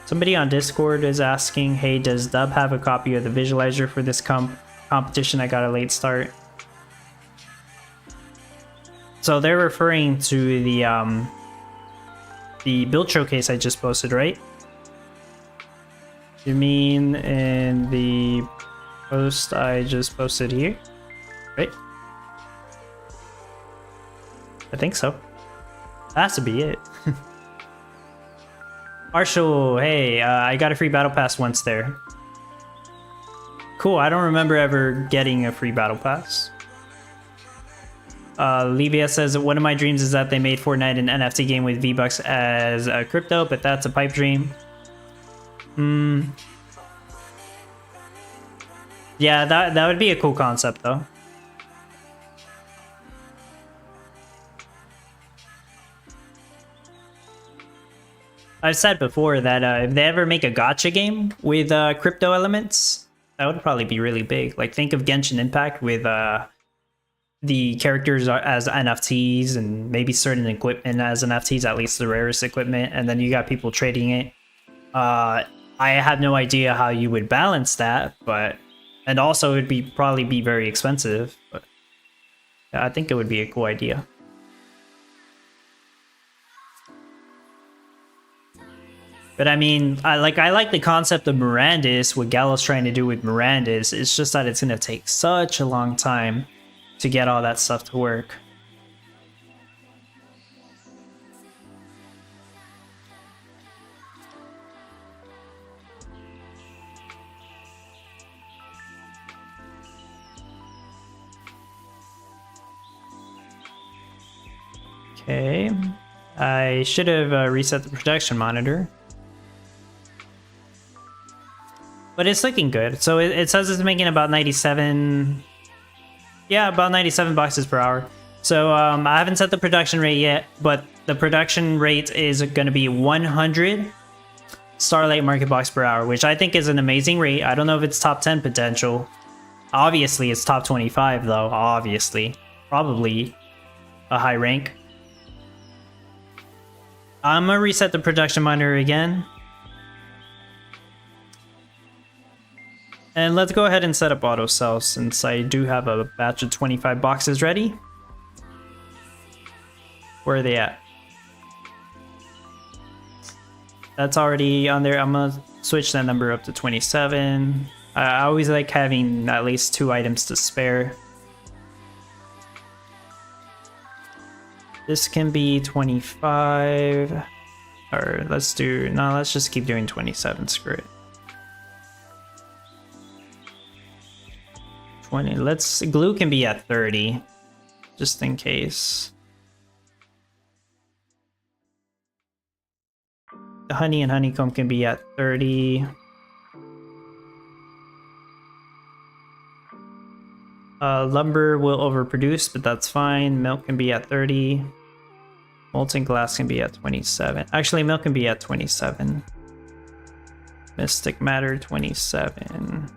Somebody on Discord is asking, hey, does Dub have a copy of the visualizer for this competition? I got a late start. So they're referring to the build showcase I just posted, right? You mean in the post I just posted here? Right? I think so. That has to be it. Marshall, hey, I got a free battle pass once there. Cool, I don't remember ever getting a free battle pass. Livia says, one of my dreams is that they made Fortnite an NFT game with V-Bucks as a crypto, but that's a pipe dream. Yeah, that would be a cool concept though. I've said before that if they ever make a gacha game with crypto elements, that would probably be really big. Like think of Genshin Impact with the characters as NFTs and maybe certain equipment as NFTs, at least the rarest equipment, and then you got people trading it. I have no idea how you would balance that, but and also it'd be probably be very expensive. But yeah, I think it would be a cool idea. But I mean, I like the concept of Mirandus, what Gala's trying to do with Mirandus. It's just that it's gonna take such a long time to get all that stuff to work. Okay, I should have reset the protection monitor. But it's looking good. So it says it's making about 97... Yeah, about 97 boxes per hour. So I haven't set the production rate yet, but the production rate is going to be 100 Starlight Market Box per hour, which I think is an amazing rate. I don't know if it's top 10 potential. Obviously, it's top 25 though, obviously. Probably a high rank. I'm going to reset the production monitor again. And let's go ahead and set up auto sell since I do have a batch of 25 boxes ready. Where are they at? That's already on there. I'm gonna switch that number up to 27. I always like having at least 2 items to spare. This can be 25. Or let's just keep doing 27, screw it. 20. Glue can be at 30, just in case. The honey and honeycomb can be at 30. Lumber will overproduce, but that's fine. Milk can be at 30. Molten glass can be at 27. Actually, milk can be at 27. Mystic matter 27.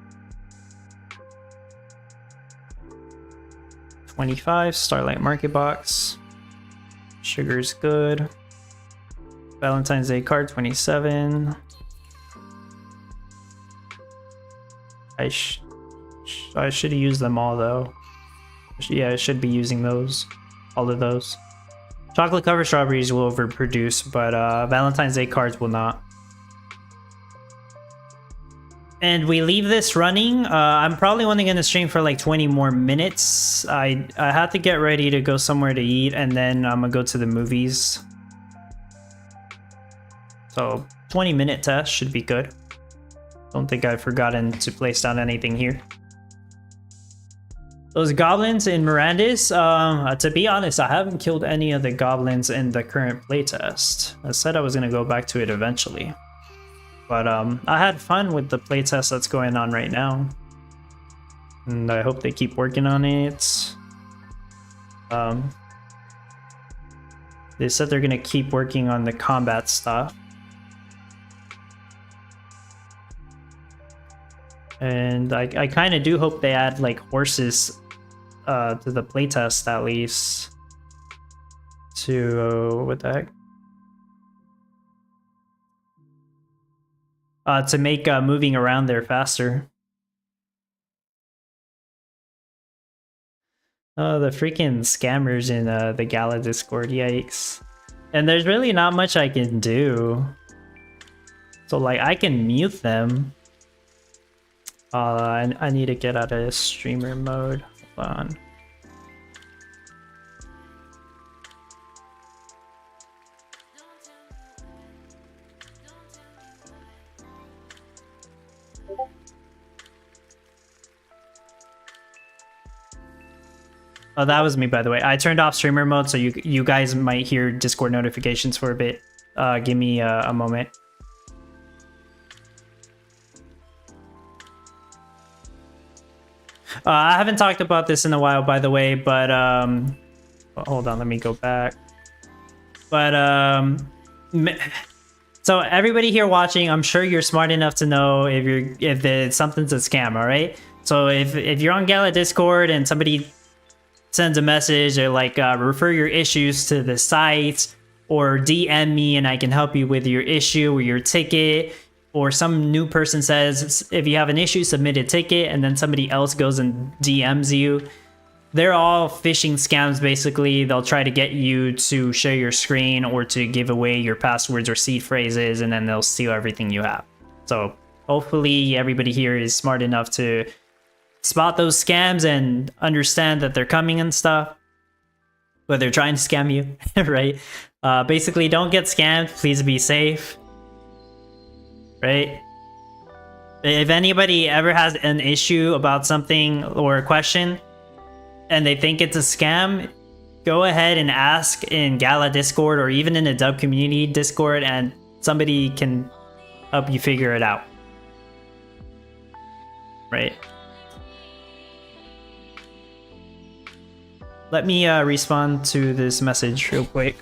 25, Starlight Market Box. Sugar's good. Valentine's Day card 27. I should have used them all though. Yeah, I should be using those. All of those. Chocolate covered strawberries will overproduce, but Valentine's Day cards will not. And we leave this running. I'm probably only going to stream for like 20 more minutes. I have to get ready to go somewhere to eat, and then I'm going to go to the movies. So 20-minute test should be good. Don't think I've forgotten to place down anything here. Those goblins in Mirandus, to be honest, I haven't killed any of the goblins in the current playtest. I said I was going to go back to it eventually. But I had fun with the playtest that's going on right now. And I hope they keep working on it. They said they're going to keep working on the combat stuff. And I kind of do hope they add like horses to the playtest at least. To what the heck? To make moving around there faster. Oh, the freaking scammers in the Gala Discord, yikes. And there's really not much I can do. So like I can mute them. I need to get out of streamer mode. Hold on. Oh, that was me, by the way. I turned off streamer mode, so you guys might hear Discord notifications for a bit. Give me a moment. I haven't talked about this in a while, by the way, but hold on, let me go back. But So everybody here watching, I'm sure you're smart enough to know if something's a scam, all right? So if you're on Gala Discord and somebody sends a message or like refer your issues to the site or DM me and I can help you with your issue or your ticket, or some new person says if you have an issue, submit a ticket, and then somebody else goes and DMs you. They're all phishing scams, basically. They'll try to get you to share your screen or to give away your passwords or seed phrases, and then they'll steal everything you have. So hopefully everybody here is smart enough to spot those scams and understand that they're coming and stuff. But they're trying to scam you, right? Basically, don't get scammed. Please be safe, right? If anybody ever has an issue about something or a question, and they think it's a scam, go ahead and ask in Gala Discord or even in the Dub Community Discord, and somebody can help you figure it out. Right? Let me respond to this message real quick.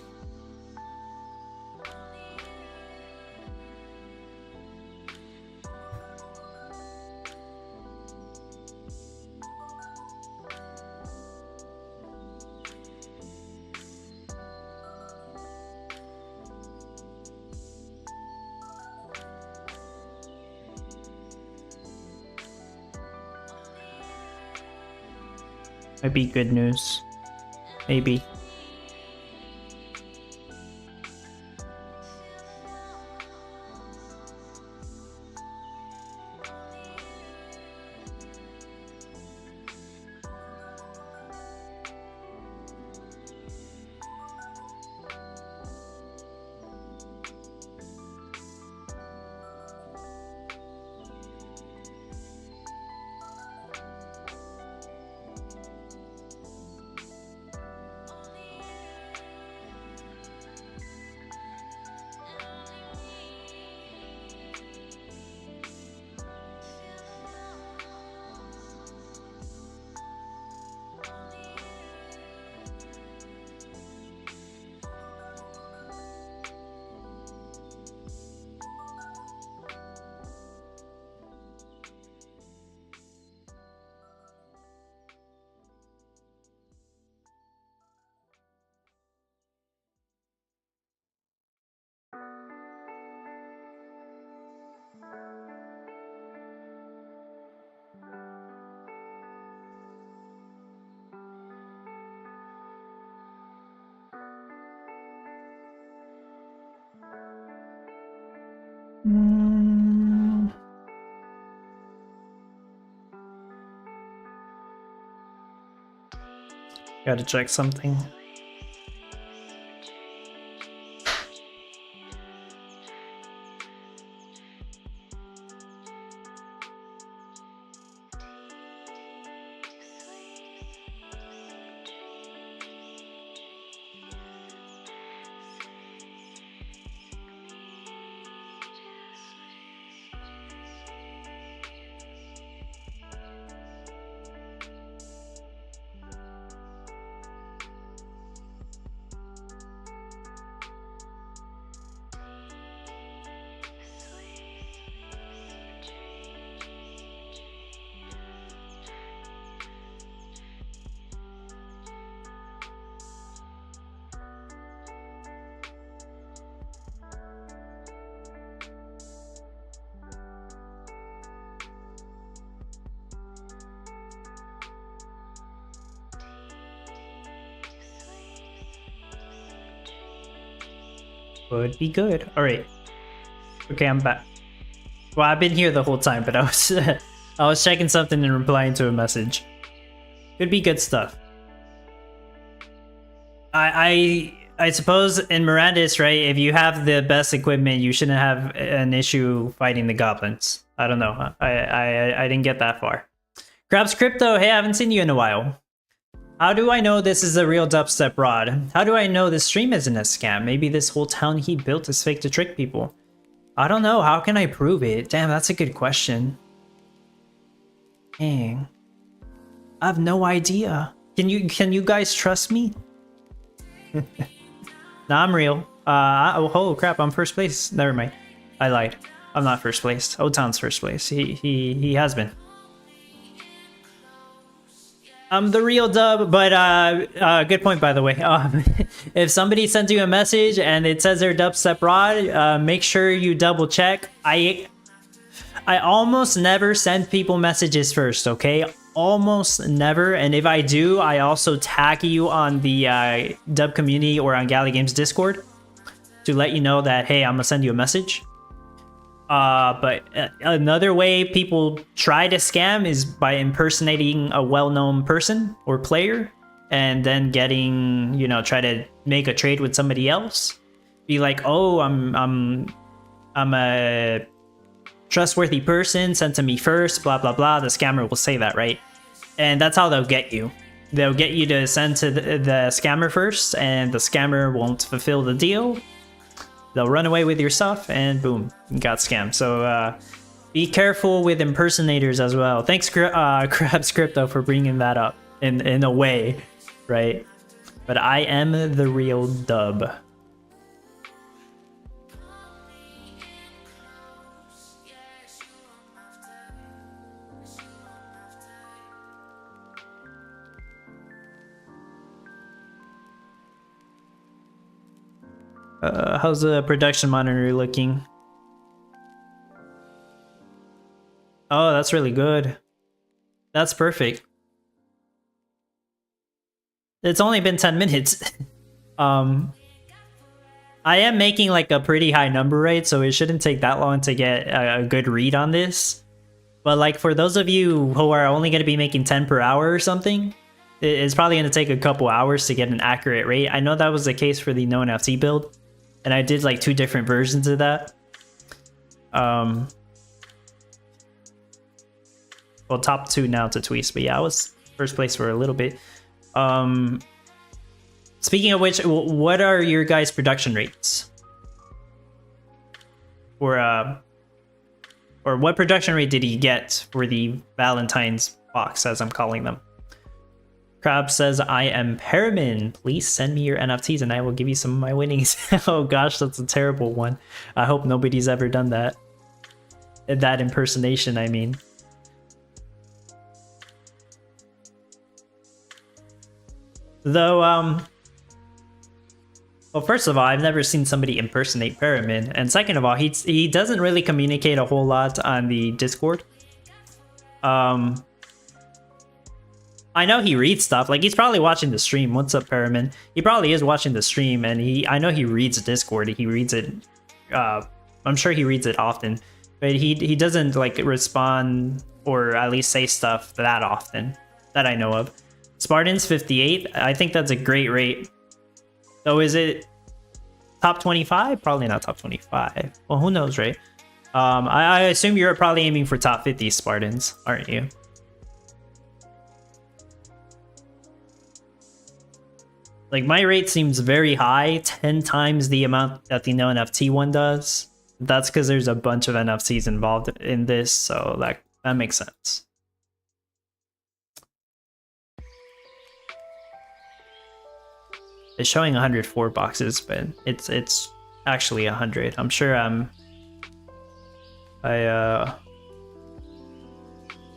Might be good news. Maybe. Gotta check something. Would be good. All right. Okay, I'm back. Well, I've been here the whole time, but I was I was checking something and replying to a message. Could be good stuff. I suppose in Mirandis, right? If you have the best equipment, you shouldn't have an issue fighting the goblins. I don't know. I didn't get that far. Crabs Crypto, hey, I haven't seen you in a while. How do I know this is a real dubstep rod? How do I know this stream isn't a scam? Maybe this whole town he built is fake to trick people. I don't know. How can I prove it? Damn, that's a good question. Dang. I have no idea. Can you guys trust me? Nah, I'm real. Oh crap, I'm first place. Never mind. I lied. I'm not first place. O-Town's first place. He has been. I'm the real dub, but good point, by the way. If somebody sends you a message and it says they're dubstep rod, make sure you double check. I almost never send people messages first, okay? Almost never. And if I do, I also tag you on the dub community or on Gala Games Discord to let you know that, hey, I'm gonna send you a message. But another way people try to scam is by impersonating a well-known person or player and then getting, you know, try to make a trade with somebody else. Be like, oh, I'm a trustworthy person, sent to me first, blah, blah, blah. The scammer will say that, right? And that's how they'll get you. They'll get you to send to the scammer first, and the scammer won't fulfill the deal. They'll run away with your stuff, and boom, you got scammed. So be careful with impersonators as well. Thanks, Crabs Crypto, for bringing that up in a way, right? But I am the real dub. How's the production monitor looking? Oh, that's really good. That's perfect. It's only been 10 minutes. I am making like a pretty high number rate, so it shouldn't take that long to get a good read on this. But like for those of you who are only going to be making 10 per hour or something, it's probably going to take a couple hours to get an accurate rate. I know that was the case for the no NFT build. And I did like 2 different versions of that. Well, top 2 now to Tweez, but yeah, I was first place for a little bit. Speaking of which, what are your guys' production rates? Or what production rate did he get for the Valentine's box, as I'm calling them? Crab says, I am Paramin. Please send me your NFTs and I will give you some of my winnings. Oh gosh, that's a terrible one. I hope nobody's ever done that. That impersonation, I mean. Though, well, first of all, I've never seen somebody impersonate Paramin. And second of all, he doesn't really communicate a whole lot on the Discord. I know he reads stuff. Like, he's probably watching the stream. What's up, Paramin? He probably is watching the stream, and I know he reads Discord. He reads it. I'm sure he reads it often, but he doesn't like respond or at least say stuff that often that I know of. Spartans 58. I think that's a great rate. So is it top 25? Probably not top 25. Well, who knows, right? I assume you're probably aiming for top 50 Spartans, aren't you? Like, my rate seems very high, 10 times the amount that the no NFT one does. That's because there's a bunch of NFTs involved in this, so that makes sense. It's showing 104 boxes, but it's actually 100. I'm sure I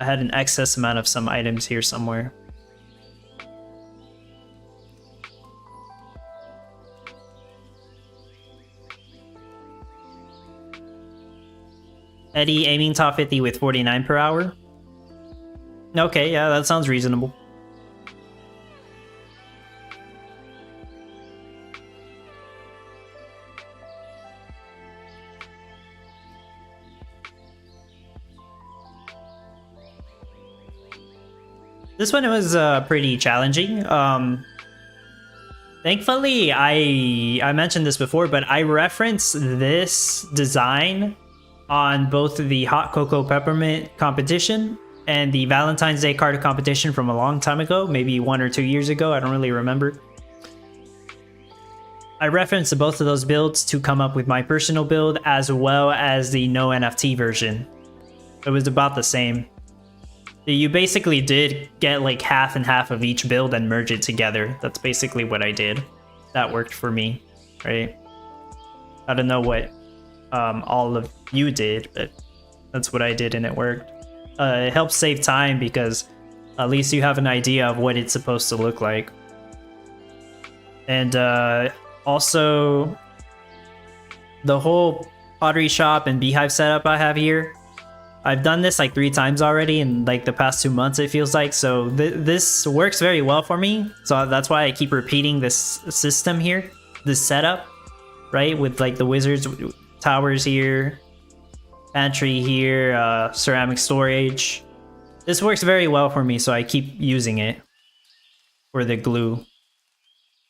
had an excess amount of some items here somewhere. Eddie aiming top 50 with 49 per hour. Okay, yeah, that sounds reasonable. This one was pretty challenging. Thankfully, I mentioned this before, but I referenced this design on both the Hot Cocoa Peppermint competition and the Valentine's Day card competition from a long time ago, maybe 1 or 2 years ago, I don't really remember. I referenced both of those builds to come up with my personal build as well as the no NFT version. It was about the same. You basically did get like half and half of each build and merge it together. That's basically what I did. That worked for me, right? I don't know what all of you did, but that's what I did and it worked. It helps save time because at least you have an idea of what it's supposed to look like. And also, the whole pottery shop and beehive setup I have here, I've done this like 3 times already in like the past 2 months, it feels like. So this works very well for me. So that's why I keep repeating this system here, this setup, right? With like the wizards towers here, pantry here, ceramic storage. This works very well for me, so I keep using it for the glue.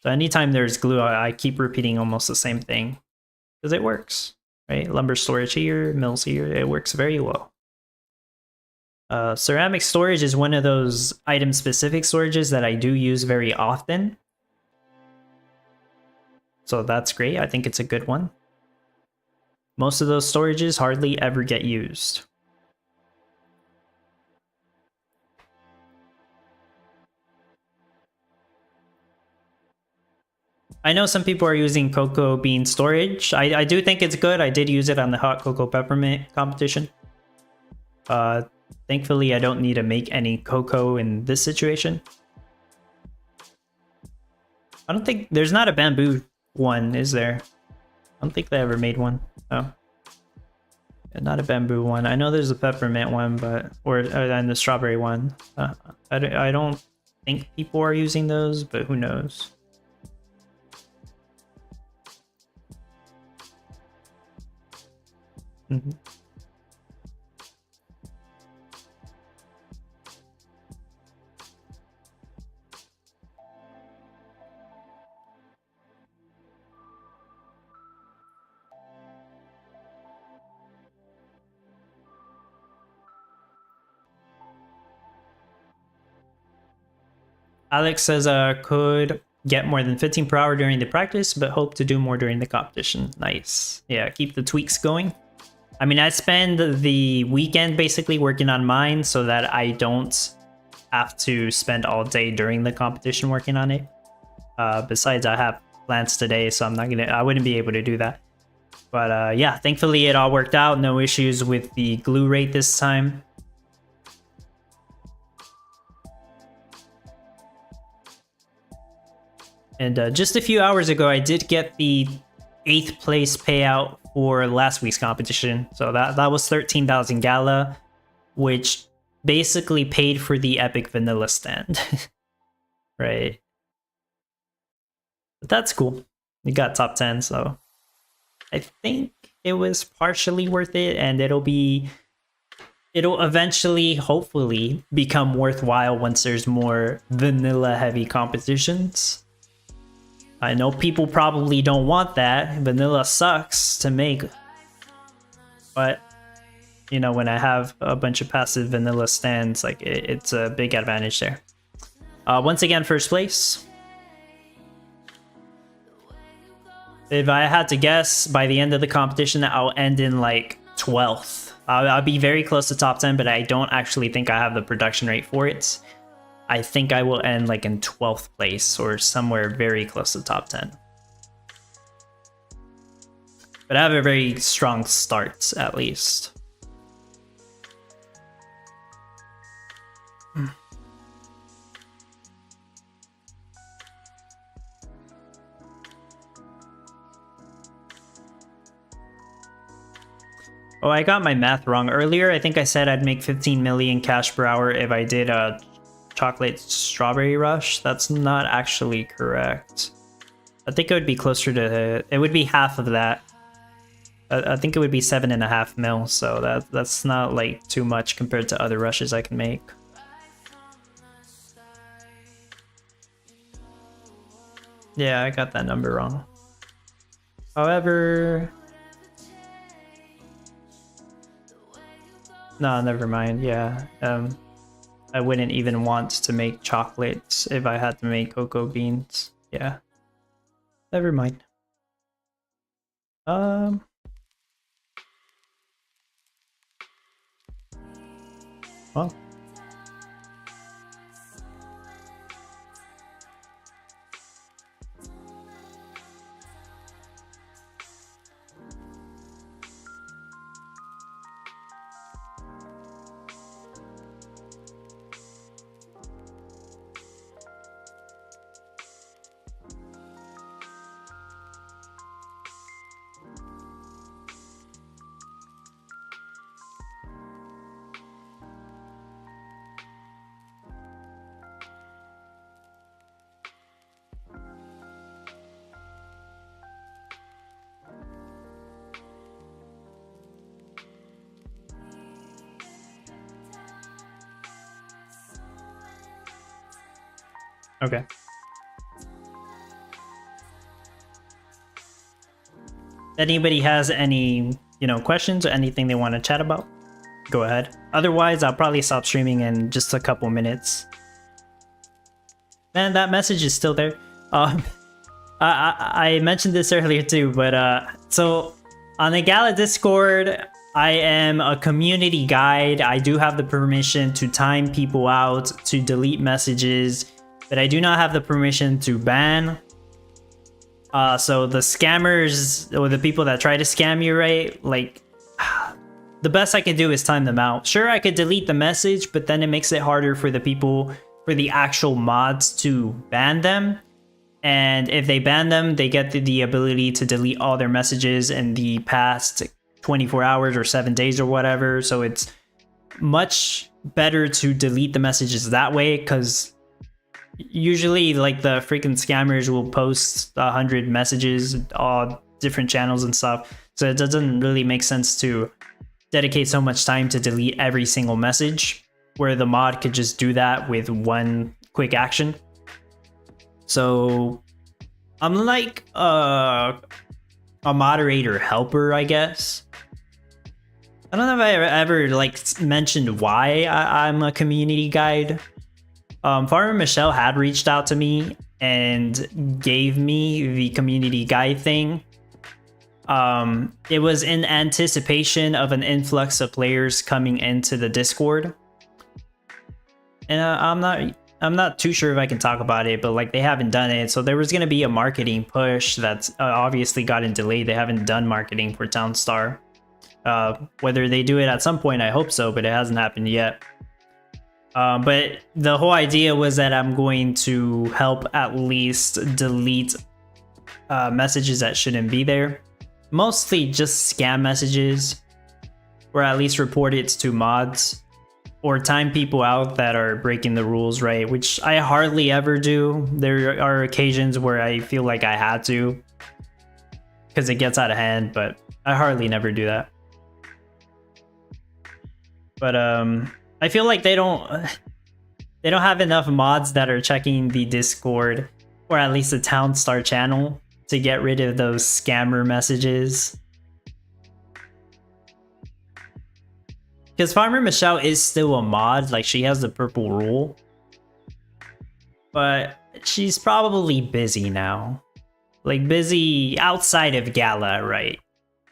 So anytime there's glue, I keep repeating almost the same thing because it works, right? Lumber storage here, mills here, it works very well. Ceramic storage is one of those item-specific storages that I do use very often. So that's great. I think it's a good one. Most of those storages hardly ever get used. I know some people are using cocoa bean storage. I do think it's good. I did use it on the hot cocoa peppermint competition. Thankfully, I don't need to make any cocoa in this situation. I don't think there's not a bamboo one, is there? I don't think they ever made one. Oh, yeah, not a bamboo one. I know there's a peppermint one, but and the strawberry one. I don't think people are using those, but who knows? Mm-hmm. Alex says could get more than 15 per hour during the practice, but hope to do more during the competition. Nice. Yeah, keep the tweaks going. I mean, I spend the weekend basically working on mine so that I don't have to spend all day during the competition working on it. Besides, I have plans today, so I wouldn't be able to do that. But yeah, thankfully it all worked out. No issues with the glue rate this time. And just a few hours ago, I did get the 8th place payout for last week's competition. So that was 13,000 Gala, which basically paid for the epic vanilla stand. Right. But that's cool. We got top 10, so I think it was partially worth it, and it'll eventually, hopefully, become worthwhile once there's more vanilla heavy competitions. I know people probably don't want that. Vanilla sucks to make. But, you know, when I have a bunch of passive vanilla stands, like it's a big advantage there. Once again, first place. If I had to guess, by the end of the competition, I'll end in like 12th. I'll be very close to top 10, but I don't actually think I have the production rate for it. I think I will end like in 12th place or somewhere very close to top 10. But I have a very strong start, at least. Oh, I got my math wrong earlier. I think I said I'd make 15 million cash per hour if I did a chocolate strawberry rush. That's not actually correct. I think it would be closer to, it would be half of that. I think it would be 7.5 mil, so that's not like too much compared to other rushes I can make. Yeah, I got that number wrong. However, no, never mind. Yeah, I wouldn't even want to make chocolates if I had to make cocoa beans. Yeah, never mind. Well. Okay. Anybody has any, questions or anything they want to chat about? Go ahead. Otherwise, I'll probably stop streaming in just a couple minutes. Man, that message is still there. I mentioned this earlier too, but so on the Gala Discord, I am a community guide. I do have the permission to time people out, to delete messages, but I do not have the permission to ban. So the scammers or the people that try to scam you, right? Like, the best I can do is time them out. Sure, I could delete the message, but then it makes it harder for the people, for the actual mods to ban them. And if they ban them, they get the ability to delete all their messages in the past 24 hours or 7 days or whatever. So it's much better to delete the messages that way, because usually like the freaking scammers will post 100 messages, all different channels and stuff. So it doesn't really make sense to dedicate so much time to delete every single message, where the mod could just do that with one quick action. So I'm like a moderator helper, I guess. I don't know if I ever like mentioned why I'm a community guide. Farmer Michelle had reached out to me and gave me the community guide thing. It was in anticipation of an influx of players coming into the Discord, and I'm not too sure if I can talk about it, but like they haven't done it. So there was going to be a marketing push that's obviously gotten delayed. They haven't done marketing for Townstar. Whether they do it at some point, I hope so, but it hasn't happened yet. But the whole idea was that I'm going to help at least delete messages that shouldn't be there. Mostly just scam messages, or at least report it to mods, or time people out that are breaking the rules, right? Which I hardly ever do. There are occasions where I feel like I had to, because it gets out of hand, but I hardly never do that. But I feel like they don't have enough mods that are checking the Discord, or at least the Townstar channel, to get rid of those scammer messages. Because Farmer Michelle is still a mod, like she has the purple rule, but she's probably busy now. Like busy outside of Gala, right?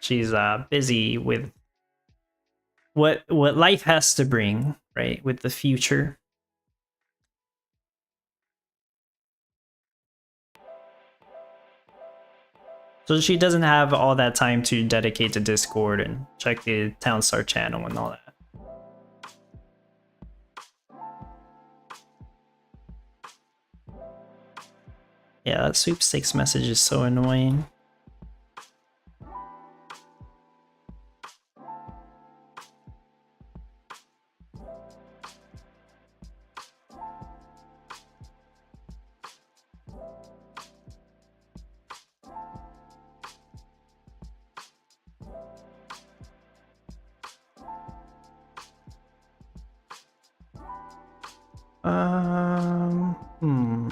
She's busy with what life has to bring, right? With the future. So she doesn't have all that time to dedicate to Discord and check the Townstar channel and all that. Yeah, that sweepstakes message is so annoying. Hmm.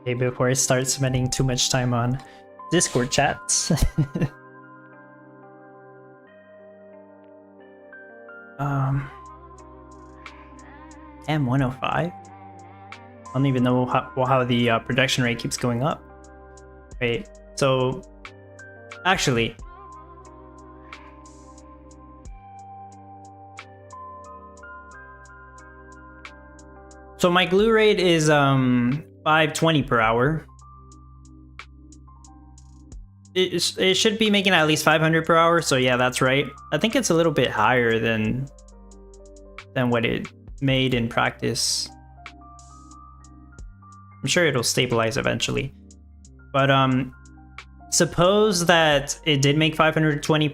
Okay, before I start spending too much time on Discord chats. M105? I don't even know how the production rate keeps going up. Wait, so actually, so my glue rate is 520 per hour. It should be making at least 500 per hour, so yeah, that's right. I think it's a little bit higher than what it made in practice. I'm sure it'll stabilize eventually. But suppose that it did make 520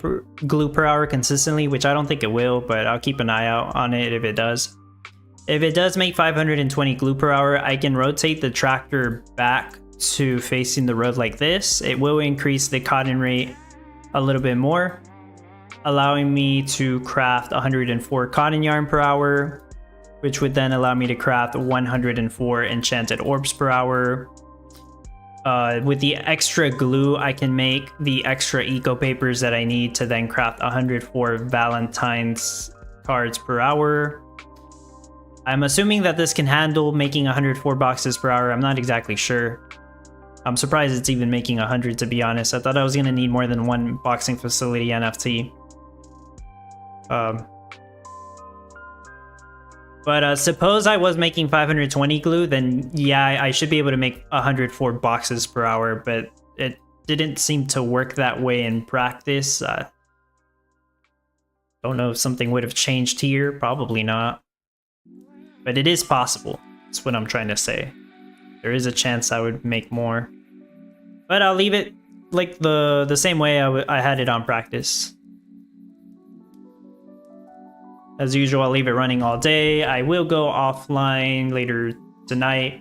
glue per hour consistently, which I don't think it will, but I'll keep an eye out on it if it does. If it does make 520 glue per hour, I can rotate the tractor back to facing the road like this. It will increase the cotton rate a little bit more, allowing me to craft 104 cotton yarn per hour, which would then allow me to craft 104 enchanted orbs per hour. With the extra glue, I can make the extra eco papers that I need to then craft 104 Valentine's cards per hour. I'm assuming that this can handle making 104 boxes per hour. I'm not exactly sure. I'm surprised it's even making 100, to be honest. I thought I was going to need more than one boxing facility NFT. But suppose I was making 520 glue, then yeah, I should be able to make 104 boxes per hour, but it didn't seem to work that way in practice. Don't know if something would have changed here. Probably not. But it is possible. That's what I'm trying to say. There is a chance I would make more. But I'll leave it like the same way I had it on practice. As usual, I'll leave it running all day. I will go offline later tonight.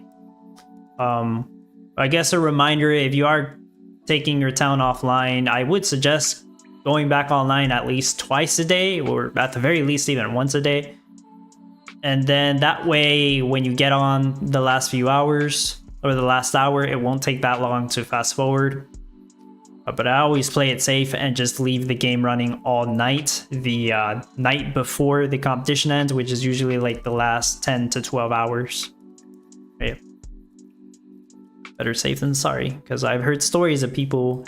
I guess a reminder, if you are taking your town offline, I would suggest going back online at least twice a day, or at the very least even once a day. And then that way, when you get on the last few hours, or the last hour, it won't take that long to fast forward. But I always play it safe and just leave the game running all night, the night before the competition ends, which is usually like the last 10 to 12 hours. Right? Better safe than sorry, because I've heard stories of people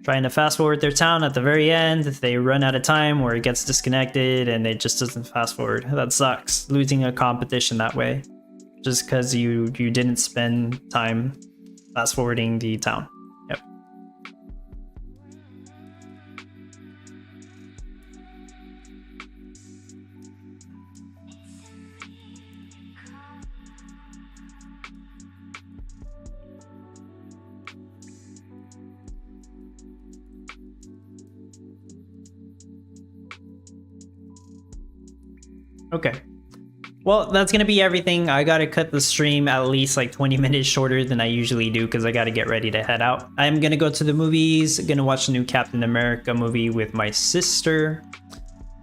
trying to fast forward their town at the very end. They run out of time or it gets disconnected and it just doesn't fast forward. That sucks, losing a competition that way, just because you didn't spend time fast forwarding the town. Yep. Okay. Well, that's gonna be everything. I gotta cut the stream at least like 20 minutes shorter than I usually do because I gotta get ready to head out. I'm gonna go to the movies, gonna watch the new Captain America movie with my sister.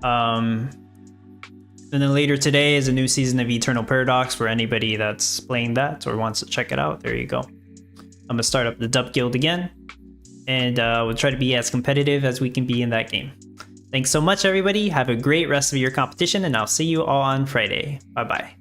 And then later today is a new season of Eternal Paradox for anybody that's playing that or wants to check it out. There you go. I'm gonna start up the Dub Guild again, and we'll try to be as competitive as we can be in that game. Thanks so much, everybody. Have a great rest of your competition, and I'll see you all on Friday. Bye-bye.